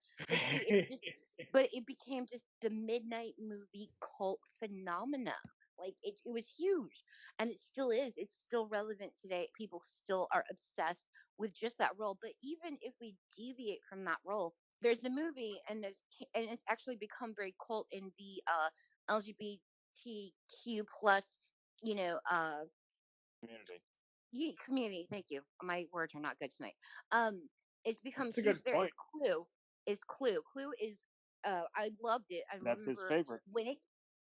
But it became just the midnight movie cult phenomena. Like it was huge, and it still is. It's still relevant today. People still are obsessed with just that role. But even if we deviate from that role, there's a movie, and it's actually become very cult in the LGBTQ plus, community. Thank you. My words are not good tonight. It's become huge there. Is Clue. Clue is. I loved it. I That's remember his favorite.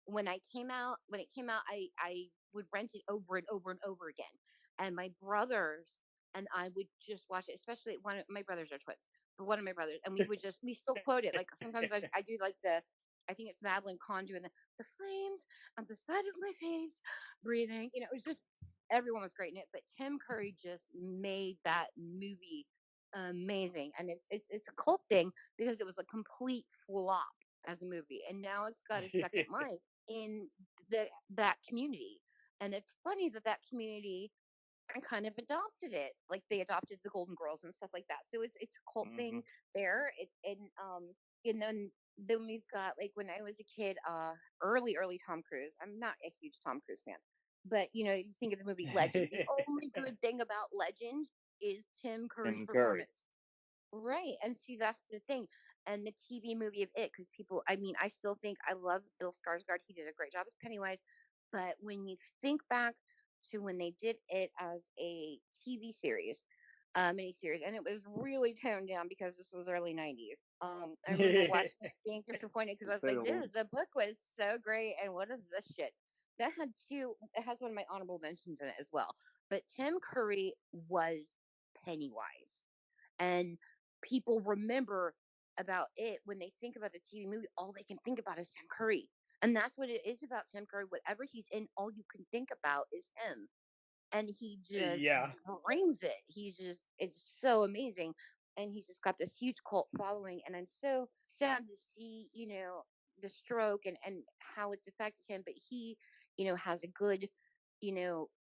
When it came out, I would rent it over and over and over again. And my brothers and I would just watch it. Especially one of my brothers are twins, but one of my brothers, and we still quote it. Like sometimes I do like I think it's Madeline Kahn doing the flames on the side of my face, breathing. It was just everyone was great in it, but Tim Curry just made that movie amazing, and it's a cult thing because it was a complete flop as a movie, and now it's got a second life in that community. And it's funny that community kind of adopted it, like they adopted the Golden Girls and stuff like that. So it's a cult thing there. And then we've got, like, when I was a kid, early Tom Cruise. I'm not a huge Tom Cruise fan, but you think of the movie Legend. The only good thing about Legend is Tim Curry's performance. Right. And see, that's the thing. And the TV movie of it, because people, I mean, I still think I love Bill Skarsgård. He did a great job as Pennywise. But when you think back to when they did it as a TV series, miniseries, and it was really toned down because this was early 90s. I remember watching it being disappointed because I was Say like, the dude, least. the book was so great. And what is this shit? That had two, it has one of my honorable mentions in it as well. But Tim Curry was Pennywise. And people remember about it when they think about the TV movie, all they can think about is Tim Curry. And that's what it is about Tim Curry. Whatever he's in, all you can think about is him. And he just Yeah. brings it. He's just, it's so amazing. And he's just got this huge cult following. And I'm so sad to see, the stroke and how it's affected him. But he, has a good,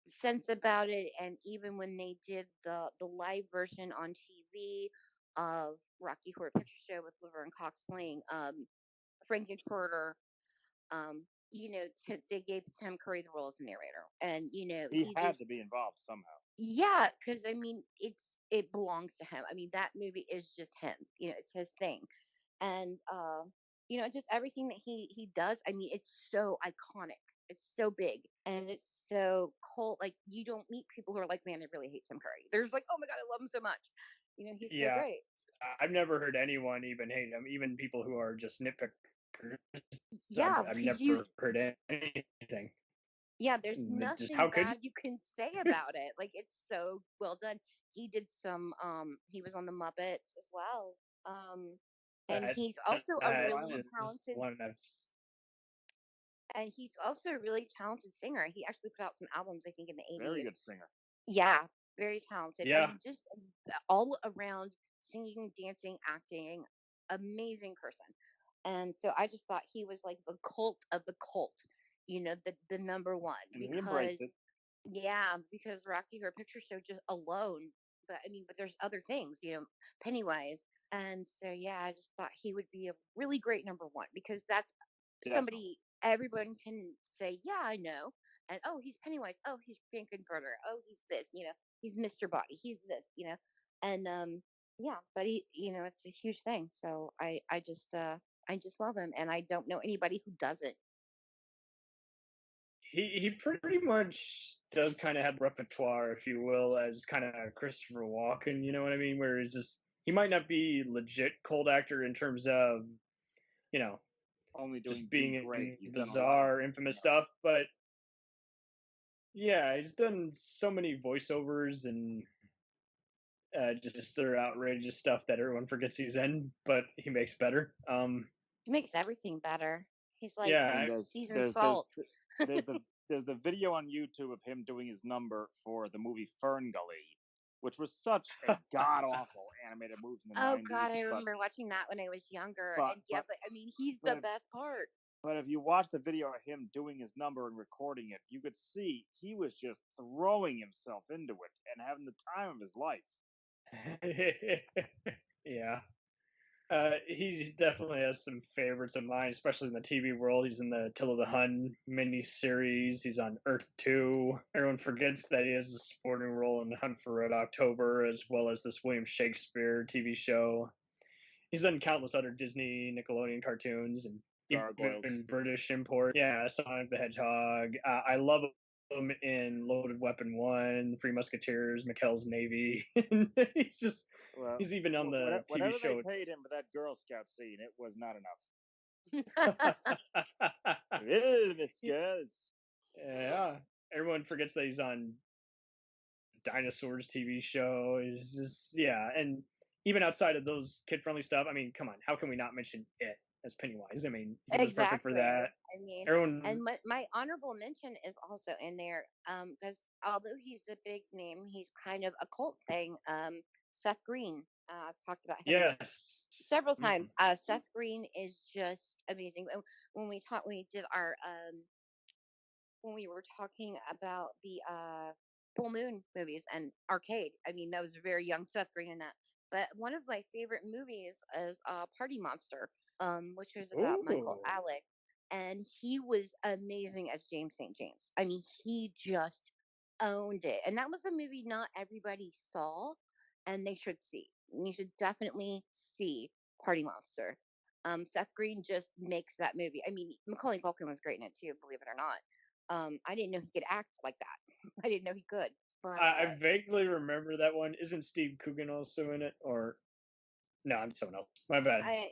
sense about it. And even when they did the live version on TV of Rocky Horror Picture Show with Laverne Cox playing Frankenfurter, they gave Tim Curry the role as the narrator, and He he had just to be involved somehow. yeah, because I mean it belongs to him. I mean that movie is just him. It's his thing, and just everything that he does. I mean it's so iconic. It's so big and it's so cool. Like you don't meet people who are like, man, I really hate Tim Curry. There's like, oh my god, I love him so much. He's so Yeah. great. I've never heard anyone even hate him, even people who are just nitpickers. Yeah, I've because never heard anything. yeah, there's Just how nothing could bad you can say about it. Like it's so well done. He did some he was on the Muppets as well. And that? he's also a That really is talented one of and he's also a really talented singer. He actually put out some albums I think in the Very 80s. good singer. Yeah, very talented. I yeah. mean just all around singing, dancing, acting, amazing person. And so I just thought he was like the cult of the cult, the number one And he because embraced it. yeah, because Rocky Horror Picture Show just alone, but I mean, but there's other things, Pennywise, and so yeah, I just thought he would be a really great number one because that's Definitely. somebody everyone can say, yeah, I know, and oh, he's Pennywise, oh, he's Frankenfurter, oh, he's this, he's Mr. Body, he's this, and yeah, but it's a huge thing, so I just love him, and I don't know anybody who doesn't. He pretty much does kind of have repertoire, if you will, as kind of Christopher Walken. You know what I mean? Where he's just he might not be legit cold actor in terms of Only doing just being great. in He's done a lot bizarre, of infamous stuff, but yeah, he's done so many voiceovers and just their outrageous stuff that everyone forgets he's in, but he makes better. He makes everything better. He's like Yeah, And seasoned salt. there's the video on YouTube of him doing his number for the movie Fern Gully, which was such a god awful animated movie from the Oh 90s. God, I remember watching that when I was younger. And yeah, but I mean, he's the best part. But if you watch the video of him doing his number and recording it, you could see he was just throwing himself into it and having the time of his life. yeah. He definitely has some favorites of mine, especially in the TV world. He's in the Till of the Hun miniseries. He's on Earth 2. Everyone forgets that he has a supporting role in Hunt for Red October, as well as this William Shakespeare TV show. He's done countless other Disney, Nickelodeon cartoons, and even British import. Yeah, Sonic the Hedgehog. I love him in Loaded Weapon 1, Three Musketeers, McHale's Navy. He's even on the TV whatever show. they paid him for that Girl Scout scene, it was not enough. It is, Miss Girls. Yeah, everyone forgets that he's on Dinosaurs TV show. Is just and even outside of those kid-friendly stuff, I mean, come on, how can we not mention it as Pennywise? I mean, he was perfect for that. I mean, Everyone, and my honorable mention is also in there because although he's a big name, he's kind of a cult thing. Seth Green. I've talked about him yes, several times. Seth Green is just amazing. When we did our when we were talking about the full moon movies and Arcade, I mean that was a very young Seth Green in that. But one of my favorite movies is Party Monster, which was about Michael Ooh. Alec, and he was amazing as James St. James. I mean, he just owned it, and that was a movie not everybody saw, and they should see. You should definitely see Party Monster. Seth Green just makes that movie. I mean, Macaulay Culkin was great in it too, believe it or not. I didn't know he could act like that. I didn't know he could. But I vaguely remember that one. Isn't Steve Coogan also in it? Or no, I'm someone else. My bad. I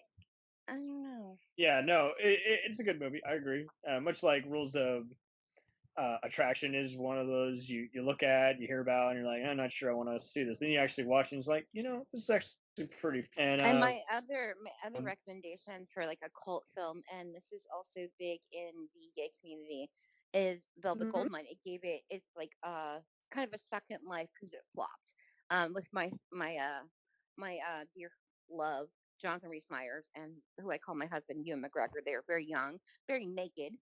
don't know. Yeah, no, it's a good movie. I agree. Much like Rules of Attraction is one of those you look at, you hear about, and you're like, I'm not sure I want to see this. Then you actually watch, and it's like, this is actually pretty. And my other recommendation for like a cult film, and this is also big in the gay community, is Velvet Goldmine. It's like kind of a second life because it flopped. With my dear love Jonathan Rhys Meyers and who I call my husband Ewan McGregor. They are very young, very naked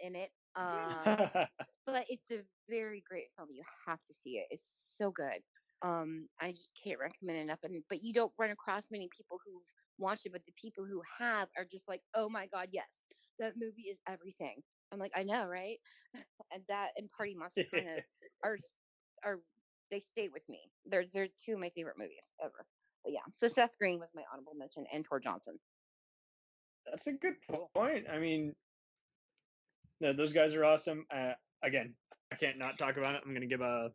in it. But it's a very great film. You have to see it. It's so good. I just can't recommend it enough. But you don't run across many people who watch it, but the people who have are just like, oh my god, yes, that movie is everything. I'm like, I know, right? And that and Party Monster kind of are they stay with me. They're two of my favorite movies ever. But yeah, so Seth Green was my honorable mention, and Tor Johnson. That's a good point. I mean, those guys are awesome. Again, I can't not talk about it. I'm going to give a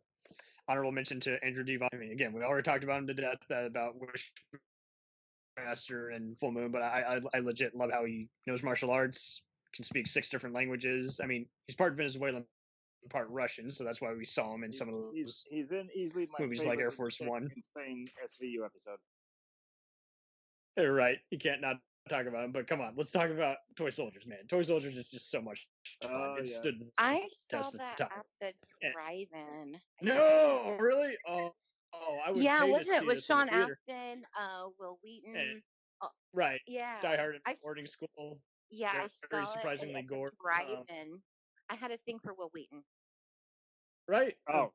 honorable mention to Andrew Devon. I mean, again, we already talked about him to death about Wishmaster and Full Moon, but I legit love how he knows martial arts, can speak 6 different languages. I mean, he's part Venezuelan, part Russian, so that's why we saw him in some of those he's in easily my movies like Air Force One. Insane SVU episode. You're right. You can't not talk about him, but come on, let's talk about Toy Soldiers, man. Toy Soldiers is just so much fun. It stood the I saw test of that time. at the drive-in. No, really? Oh, I would pay wasn't to it see with this in the Sean theater. Astin, Will Wheaton? Right. Yeah. Die Hard at boarding school. Yeah, I very saw surprisingly it at gore. the drive-in. I had a thing for Will Wheaton. Right. Oh,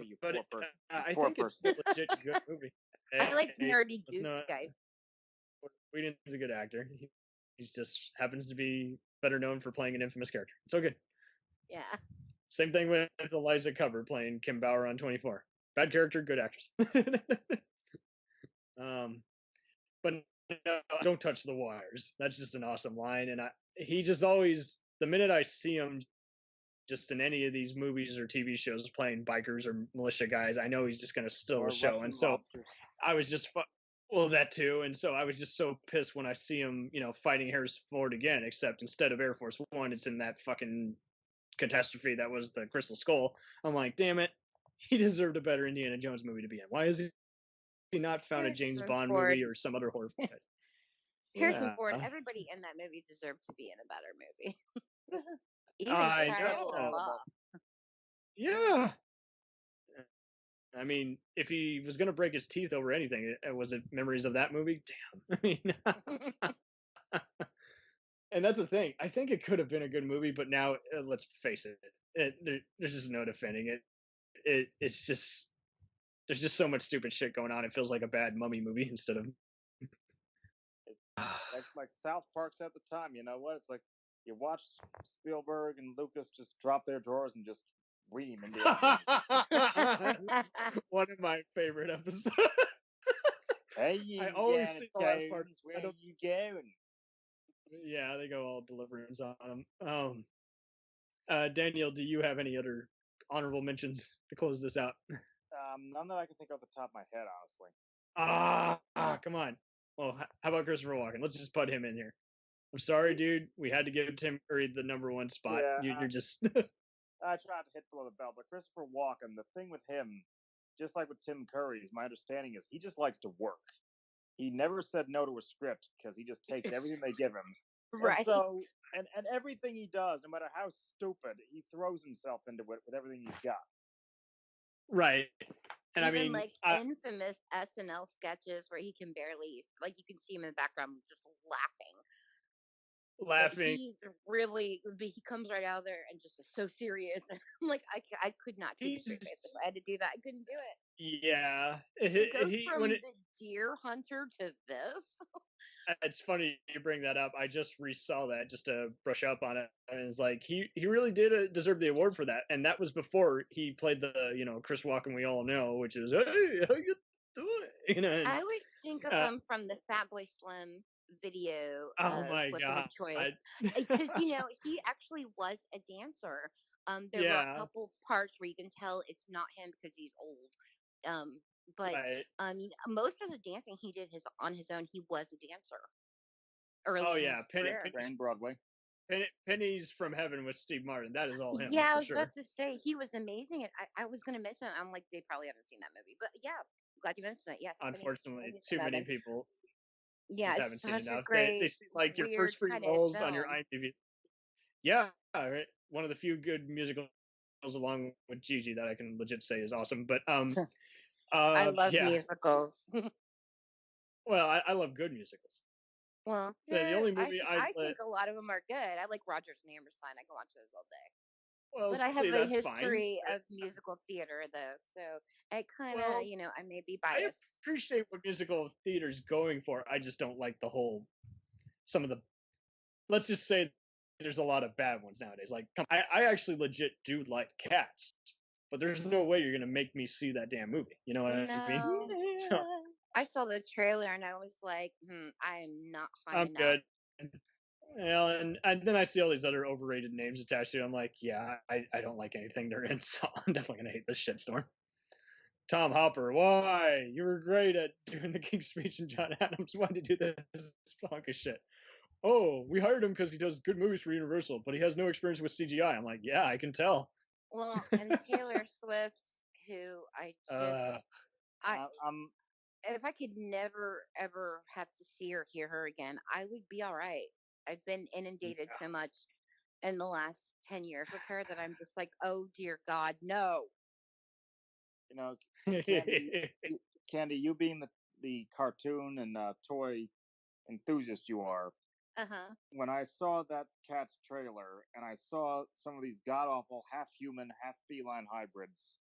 you but poor person. I think it's a legit good movie. I like nerdy, goofy guys. Whedon's a good actor. He just happens to be better known for playing an infamous character. It's so good. Yeah. Same thing with Eliza Cover playing Kim Bauer on 24. Bad character, good actress. But no, don't touch the wires. That's just an awesome line, and he just always, the minute I see him just in any of these movies or TV shows playing bikers or militia guys, I know he's just going to steal the show. Russian And so lobsters. I was just well, that too. And so I was just so pissed when I see him, fighting Harrison Ford again, except instead of Air Force One, it's in that fucking catastrophe that was the Crystal Skull. I'm like, damn it, he deserved a better Indiana Jones movie to be in. Why is he not found a James Bond movie or some other horror film? Harrison Ford, everybody in that movie deserved to be in a better movie. Even Shia LaBeouf. Yeah. I mean, if he was going to break his teeth over anything, was it memories of that movie? Damn. I mean, and that's the thing. I think it could have been a good movie, but now, let's face it, there's just no defending it. It's just, there's just so much stupid shit going on. It feels like a bad Mummy movie instead of. like South Park said at the time, you know what? It's like you watch Spielberg and Lucas just drop their drawers and just ream into it. One of my favorite episodes. Hey, you I always see the last part. Where are you going? Yeah, they go all deliverance on them. Daniel, do you have any other honorable mentions to close this out? None that I can think off the top of my head, honestly. Come on. Well, how about Christopher Walken? Let's just put him in here. I'm sorry, dude. We had to give Tim Curry the #1 spot. Yeah, You're just. I tried to hit below the belt, but Christopher Walken, the thing with him, just like with Tim Curry, is my understanding is he just likes to work. He never said no to a script because he just takes everything they give him. Right. And so, and everything he does, no matter how stupid, he throws himself into it with everything he's got. Right. And even I mean, like infamous SNL sketches where he can barely, like, you can see him in the background just laughing. But he's really, he comes right out of there and just is so serious. I'm like, I could not keep a straight face if I had to do that. I couldn't do it. Yeah. To go from the deer hunter to this. It's funny you bring that up. I just resaw that just to brush up on it. And it's like, he really did deserve the award for that. And that was before he played the, Chris Walken we all know, which is, hey, how you do it, you know. And, I always think of him from the Fatboy Slim video oh my Weapon god, of Choice, because he actually was a dancer. There were a yeah, couple parts where you can tell it's not him because he's old. But right. most of the dancing he did on his own. He was a dancer early Oh in yeah, his career. Ran Broadway. Pennies from Heaven with Steve Martin. That is all him Yeah, I for was sure. about to say he was amazing. I was going to mention it. I'm like, they probably haven't seen that movie, but yeah, glad you mentioned it. Yes, Unfortunately, Pennies too from many Heaven. people Yeah, just it's haven't seen such a enough. They great, see like your weird first free kind of rolls on your film. IMDb. Yeah, right. One of the few good musicals along with Gigi that I can legit say is awesome. But I love yeah. musicals. Well, I love good musicals. Well, The only movie I think a lot of them are good. I like Rogers and Hammerstein. I can watch those all day. well, But I have see, a that's fine. history of musical theater, though, so I kind of, Well, I may be I biased. appreciate what musical theater's going for. I just don't like some of the. Let's just say there's a lot of bad ones nowadays. Like, I actually legit do like Cats, but there's no way you're gonna make me see that damn movie. You know what I mean? No, So I saw the trailer and I was like, I am not high I'm enough. good. Well, and then I see all these other overrated names attached to it. I'm like, yeah, I don't like anything they're in, so I'm definitely gonna hate this shitstorm. Tom Hopper, why? You were great at doing the King's Speech and John Adams. Why did you do this punk of shit? Oh, we hired him because he does good movies for Universal, but he has no experience with CGI. I'm like, yeah, I can tell. Well, and Taylor Swift, who I just, if I could never ever have to see or hear her again, I would be all right. I've been inundated so much in the last 10 years with her that I'm just like, oh dear God, no. You know, Candy, you being the cartoon and toy enthusiast you are, when I saw that Cats trailer and I saw some of these god awful half human, half feline hybrids,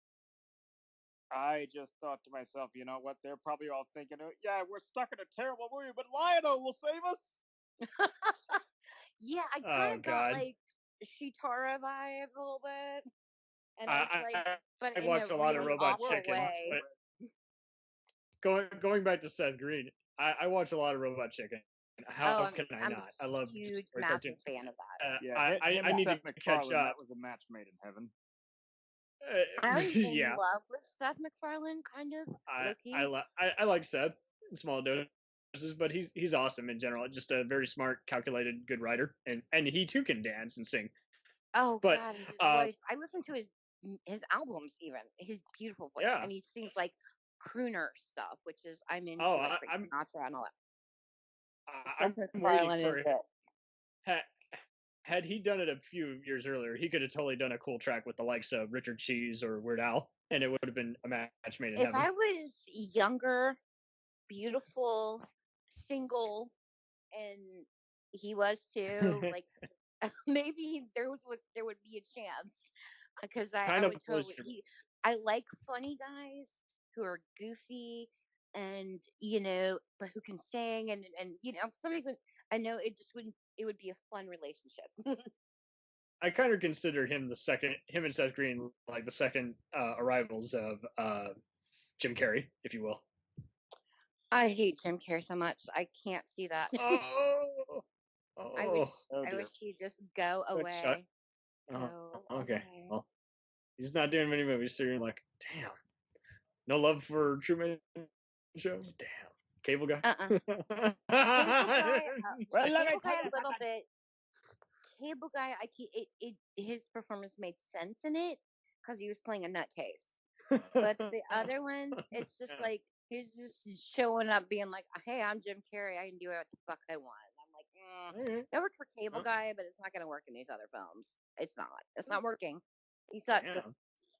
I just thought to myself, you know what? They're probably all thinking, yeah, we're stuck in a terrible movie, but Lion-O will save us. Yeah, I kind of got like Shitara vibes a little bit, and I was like, but I in watched a a lot of really Robot awful Chicken. way. Going back to Seth Green, I watch a lot of Robot Chicken. How can I not? I love huge, massive fan of that. Yeah, I need to catch up. That was a match made in heaven. I'm in yeah, love with Seth MacFarlane, kind of. I like Seth in small doses, but he's awesome in general. Just a very smart, calculated, good writer, and he too can dance and sing. Oh but, God, his voice! I listen to his albums, even his beautiful voice, and he sings like crooner stuff, which is I'm into like Frank Sinatra and all that. I'm Seth MacFarlane is it. Had he done it a few years earlier, he could have totally done a cool track with the likes of Richard Cheese or Weird Al, and it would have been a match made in heaven. If I was younger, beautiful, single, and he was too, like maybe there would be a chance, because I would totally. I like funny guys who are goofy and but who can sing and somebody who I know it would be a fun relationship. I kind of consider him and Seth Green like the second arrivals of Jim Carrey, if you will. I hate Jim Carrey so much. I can't see that. I wish he'd just go away. Okay. Well, he's not doing many movies, so you're like, damn. No love for Truman Show? Damn. Cable Guy? Cable Guy, Cable Guy a little bit. Cable Guy, his performance made sense in it because he was playing a nutcase. But the other ones, it's just like he's just showing up, being like, "Hey, I'm Jim Carrey. I can do what the fuck I want." I'm like, that worked for Cable Guy, but it's not gonna work in these other films. It's not. It's not working. He sucks.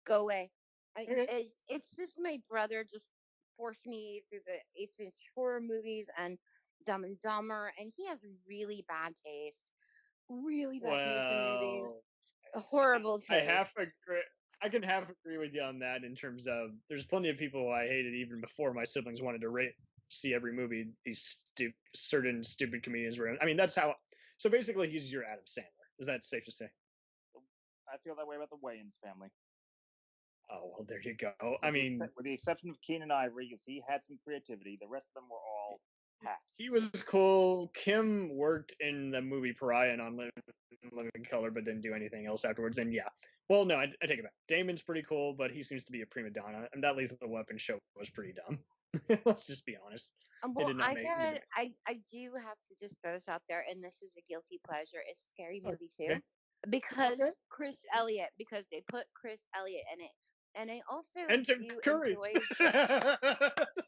Go away. It's just my brother just forced me through the Ace Ventura movies and Dumb and Dumber, and he has really bad taste. Really bad taste in movies. Horrible taste. I can half agree with you on that in terms of there's plenty of people I hated even before my siblings wanted to see every movie these certain stupid comedians were in. I mean, that's how. So basically, he's your Adam Sandler. Is that safe to say? I feel that way about the Wayans family. Oh well, there you go. I mean, with the exception of Keenan Ivory, because he had some creativity, the rest of them were all hacks. he was cool. Kim worked in the movie Pariah and on Living Color, but didn't do anything else afterwards. And yeah, well, no, I take it back. Damon's pretty cool, but he seems to be a prima donna, and that Lethal Weapon show was pretty dumb. Let's just be honest. Well, It did not make. I do have to just throw this out there, and this is a guilty pleasure. It's Scary Movie too, Okay. because Okay. Chris Elliott, because they put Chris Elliott in it, and I also And Tim do Curry. enjoy.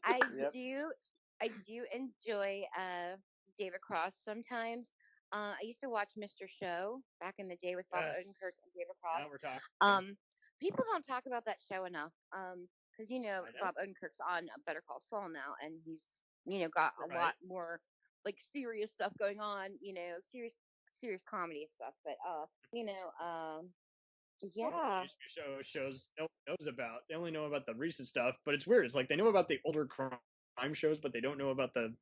I Yep. do enjoy David Cross sometimes. I used to watch Mr. Show back in the day with Bob Odenkirk and David Cross. Now we're talking. People don't talk about that show enough. Because Bob Odenkirk's on Better Call Saul now, and he's got a lot more like serious stuff going on. Serious comedy and stuff. But yeah. Shows no one knows about. They only know about the recent stuff, but it's weird. It's like they know about the older crime shows, but they don't know about the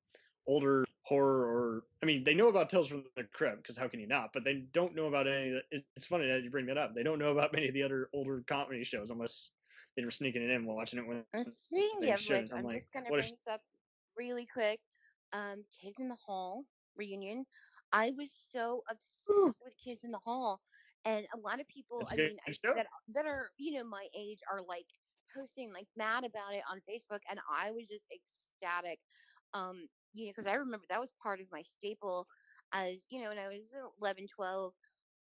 older horror or they know about Tales from the Crypt because how can you not? But they don't know about any of the, it's funny that you bring that up. They don't know about many of the other older comedy shows unless they were sneaking it in watching it when speaking of which, I'm just gonna bring this up really quick. Kids in the Hall reunion. I was so obsessed with Kids in the Hall, and a lot of people, that are my age are like posting like mad about it on Facebook, and I was just ecstatic. Because I remember that was part of my staple as when I was 11, 12.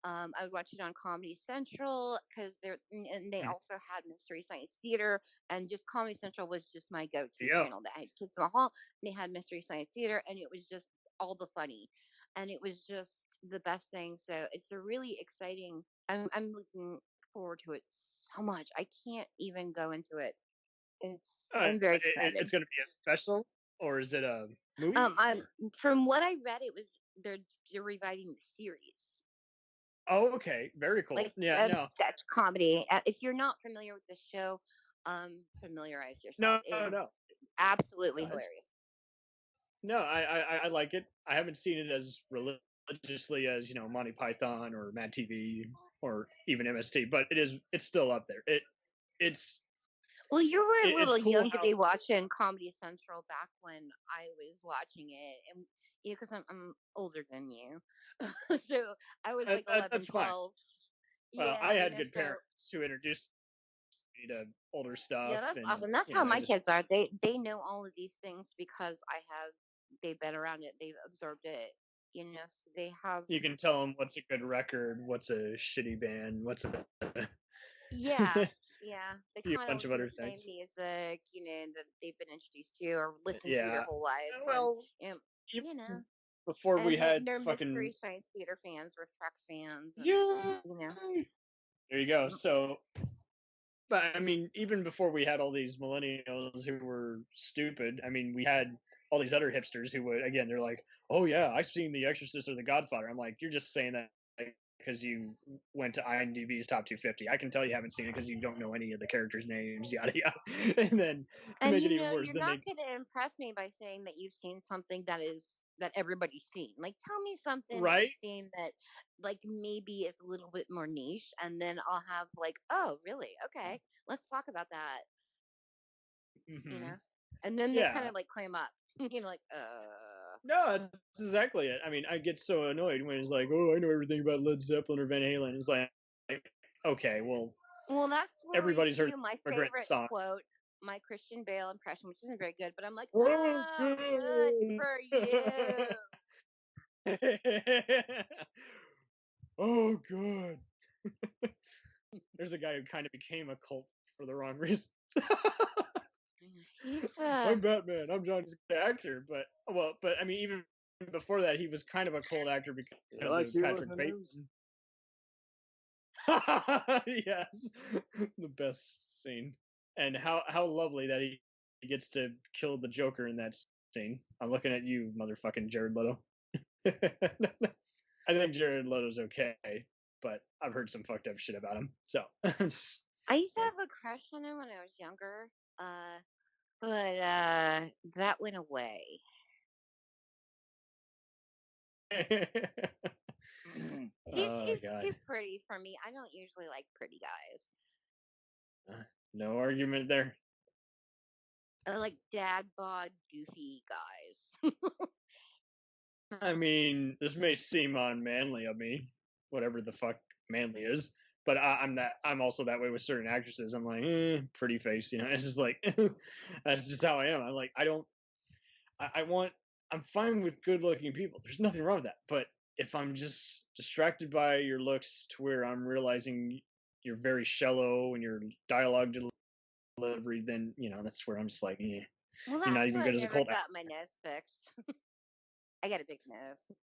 I would watch it on Comedy Central because they also had Mystery Science Theater, and just Comedy Central was just my go-to channel. That had Kids in the Hall, and they had Mystery Science Theater, and it was just all the funny, and it was just the best thing. So it's a really exciting. I'm looking forward to it so much. I can't even go into it. I'm very excited. It's going to be a special, or is it a movie? From what I read, they're reviving the series. Oh, okay, very cool. Like sketch comedy. If you're not familiar with the show, familiarize yourself. No. Absolutely hilarious. No, I like it. I haven't seen it as religiously as Monty Python or Mad TV or even MST, but it's still up there. It's. Well, you were a little young to be watching Comedy Central back when I was watching it, and because I'm older than you, so I was like 11, 12. Well, I had good parents who introduced me to older stuff. Yeah, that's awesome. That's how my kids are. They know all of these things because they've been around it. They've absorbed it. So they have. You can tell them what's a good record, what's a shitty band, what's a. Yeah. Yeah, they kind of bunch of other the things. same music, that they've been introduced to or listened to Yeah. their whole lives. Well, and, before we had they're fucking Mystery Science Theater fans, or Trex fans. And, yeah. There you go. So, but I mean, even before we had all these millennials who were stupid, I mean, we had all these other hipsters who would, again, they're like, oh yeah, I've seen The Exorcist or The Godfather. I'm like, you're just saying that because you went to IMDb's top 250. I can tell you haven't seen it because you don't know any of the characters' names, yada yada. And then to make it even worse, you're not going to impress me by saying that you've seen something that everybody's seen. Like, tell me something that you've seen that like maybe is a little bit more niche, and then I'll have like, oh really? Okay, let's talk about that. Mm-hmm. And then they kind of like clam up. Like No, that's exactly it. I mean, I get so annoyed when it's like, oh, I know everything about Led Zeppelin or Van Halen. It's like okay, well, that's everybody's heard my favorite quote, my Christian Bale impression, which isn't very good, but I'm like, oh, good for you. Oh, good. There's a guy who kind of became a cult for the wrong reasons. I'm Batman. I'm Johnny's actor, but I mean, even before that, he was kind of a cold actor because of Patrick Bateman. Yes, the best scene, and how lovely that he gets to kill the Joker in that scene. I'm looking at you, motherfucking Jared Leto. I think Jared Leto's okay, but I've heard some fucked up shit about him. So I used to have a crush on him when I was younger, but that went away. He's too pretty for me. I don't usually like pretty guys. No argument there. Like dad bod goofy guys. I mean, this may seem unmanly of me, whatever the fuck manly is, but I'm also that way with certain actresses. I'm like, pretty face, It's just like that's just how I am. I'm like, I don't. I want. I'm fine with good-looking people. There's nothing wrong with that. But if I'm just distracted by your looks to where I'm realizing you're very shallow and your dialogue delivery, then that's where I'm just like, Well, you're not that's even why good I as a never cult got my nose fixed. I got a big nose.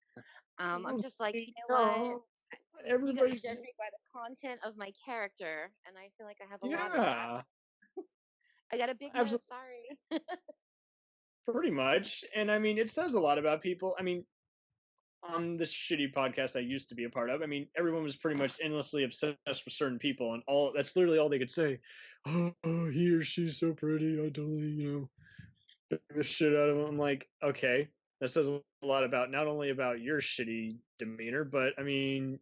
I'm just like, you know what? You gotta Everybody, judge me by the content of my character, and I feel like I have a lot of that. yeah, I got a big nose. absolutely, Sorry. pretty much. And I mean, it says a lot about people. I mean, on this shitty podcast I used to be a part of, I mean, everyone was pretty much endlessly obsessed with certain people, and all that's literally all they could say. Oh, he or she's so pretty. I totally, bang the shit out of him. I'm like, okay, that says a lot about not only about your shitty demeanor, but I mean,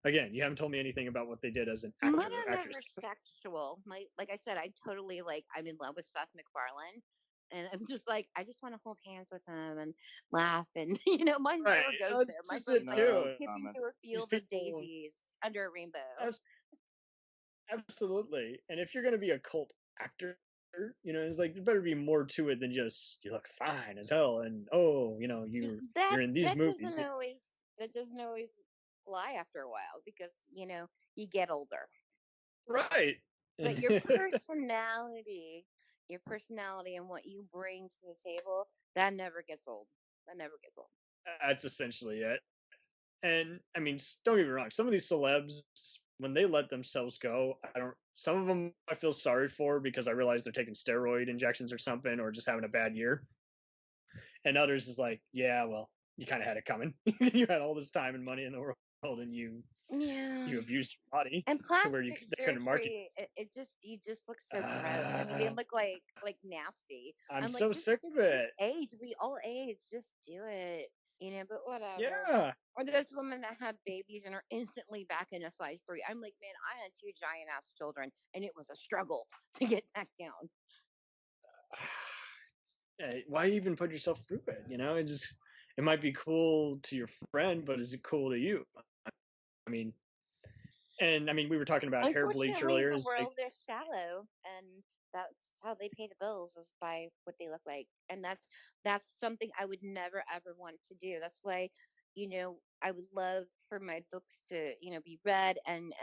again, you haven't told me anything about what they did as an actor Mine or are actress. never sexual. Like I said, I totally I'm in love with Seth MacFarlane. And I'm just like, I just want to hold hands with him and laugh. And, mine Right, never goes that's there. Mine's just it like too. skipping through a These field of people, daisies under a rainbow. absolutely. And if you're gonna be a cult actor, it's like there better be more to it than just you look fine as hell and you're in these movies. That doesn't always lie after a while because, you get older. Right. But your personality and what you bring to the table, that never gets old. That never gets old. That's essentially it. And I mean, don't get me wrong. Some of these celebs, when they let themselves go, some of them I feel sorry for because I realize they're taking steroid injections or something, or just having a bad year. And others is like, yeah, well, you kind of had it coming. You had all this time and money in the world, and you abused your body And to where plastic they couldn't market. surgery, you just look so gross. I mean, they look like nasty. I'm like, so sick of it. Age, we all age. Just do it, but whatever. Yeah. Or those women that have babies and are instantly back in a size 3. I'm like, man, I had 2 giant ass children, and it was a struggle to get back down. Why even put yourself through it? It might be cool to your friend, but is it cool to you? I mean, we were talking about hair bleach earlier. The world is shallow, and that's how they pay the bills is by what they look like, and that's something I would never ever want to do. That's why, I would love for my books to, be read and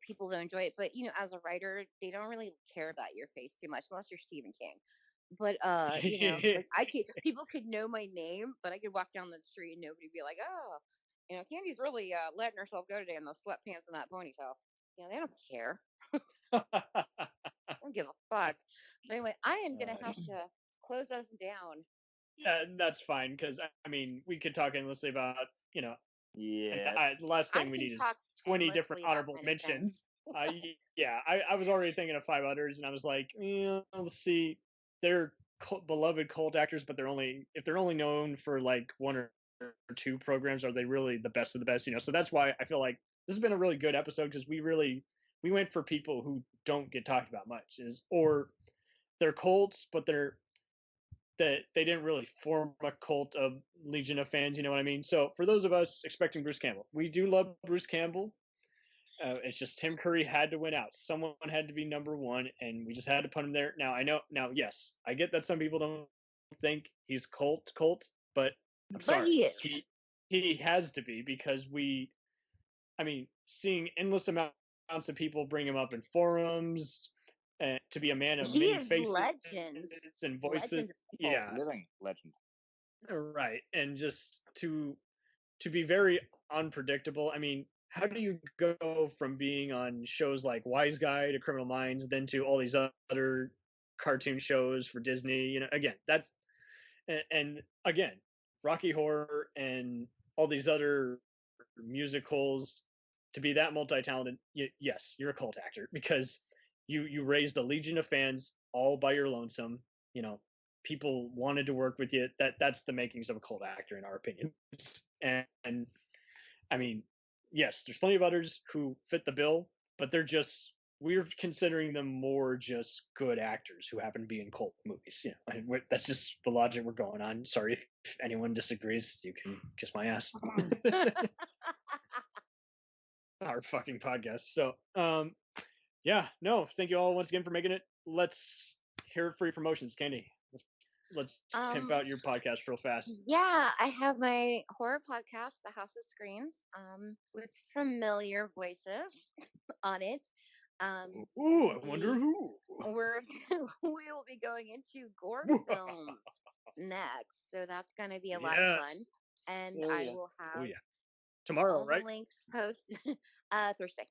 people to enjoy it. But as a writer, they don't really care about your face too much unless you're Stephen King. But like people could know my name, but I could walk down the street and nobody would be like, oh, Candy's really letting herself go today in those sweatpants and that ponytail. They don't care. I don't give a fuck. But anyway, I am gonna have to close us down. Yeah, that's fine because we could talk endlessly about Yeah. The last thing we need is 20 different honorable mentions. I was already thinking of 5 others, and I was like, let's see, they're beloved cult actors, but if they're only known for like 1 or 2 programs, are they really the best of the best? So that's why I feel like this has been a really good episode because we went for people who don't get talked about much, or they're cults, but they didn't really form a cult of legion of fans, you know what I mean? So for those of us expecting Bruce Campbell, we do love Bruce Campbell. It's just Tim Curry had to win out. Someone had to be number 1, and we just had to put him there. Now, yes, I get that some people don't think he's cult, but I'm sorry. He is. He has to be because seeing endless amounts of people bring him up in forums, to be a man of many faces and voices. Living legend. Right. And just to be very unpredictable. How do you go from being on shows like Wise Guy to Criminal Minds, then to all these other cartoon shows for Disney? Again, and again, Rocky Horror and all these other musicals, to be that multi-talented, yes, you're a cult actor because you raised a legion of fans all by your lonesome. People wanted to work with you. That's the makings of a cult actor, in our opinion. And yes, there's plenty of others who fit the bill, but they're just we're considering them more just good actors who happen to be in cult movies. You know, and that's just the logic we're going on. Sorry if anyone disagrees. You can kiss my ass. Our fucking podcast. So, yeah, no, thank you all once again for making it. Let's hear it for your promotions, Candy. Let's pimp out your podcast real fast. Yeah, I have my horror podcast, The House of Screams, with familiar voices on it. Ooh, I wonder who. We will be going into gore films next, so that's going to be a lot of fun. And I will have tomorrow, all right? the links posted Thursday.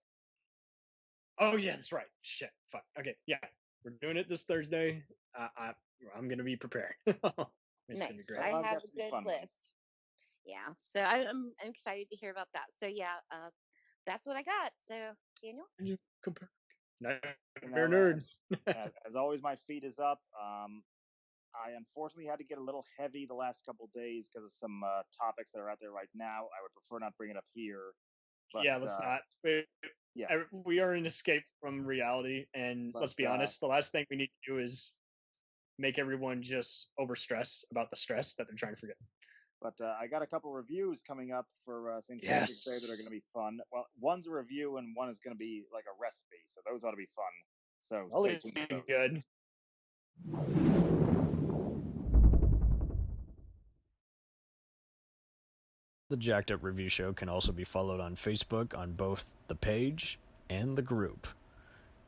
Oh yeah, that's right. Shit, fuck. Okay, yeah, we're doing it this Thursday. I'm gonna be prepared. It's gonna be great. I have a good list. Yeah, so I'm excited to hear about that. So yeah, that's what I got. So Daniel, Nightmare nerd. As always, my feed is up. I unfortunately had to get a little heavy the last couple of days because of some topics that are out there right now. I would prefer not bring it up here. But, yeah, let's not. We are an escape from reality, and let's be honest. The last thing we need to do is make everyone just overstressed about the stress that they're trying to forget. But I got a couple reviews coming up for St. Patrick's Day that are going to be fun. Well, one's a review and one is going to be like a recipe, so those ought to be fun. So stay tuned for those. Good. The Jacked Up Review Show can also be followed on Facebook on both the page and the group.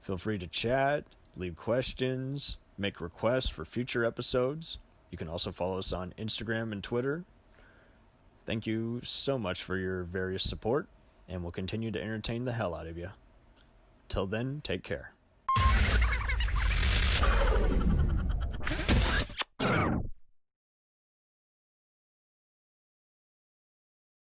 Feel free to chat, leave questions, make requests for future episodes. You can also follow us on Instagram and Twitter. Thank you so much for your various support, and we'll continue to entertain the hell out of you. Till then, take care.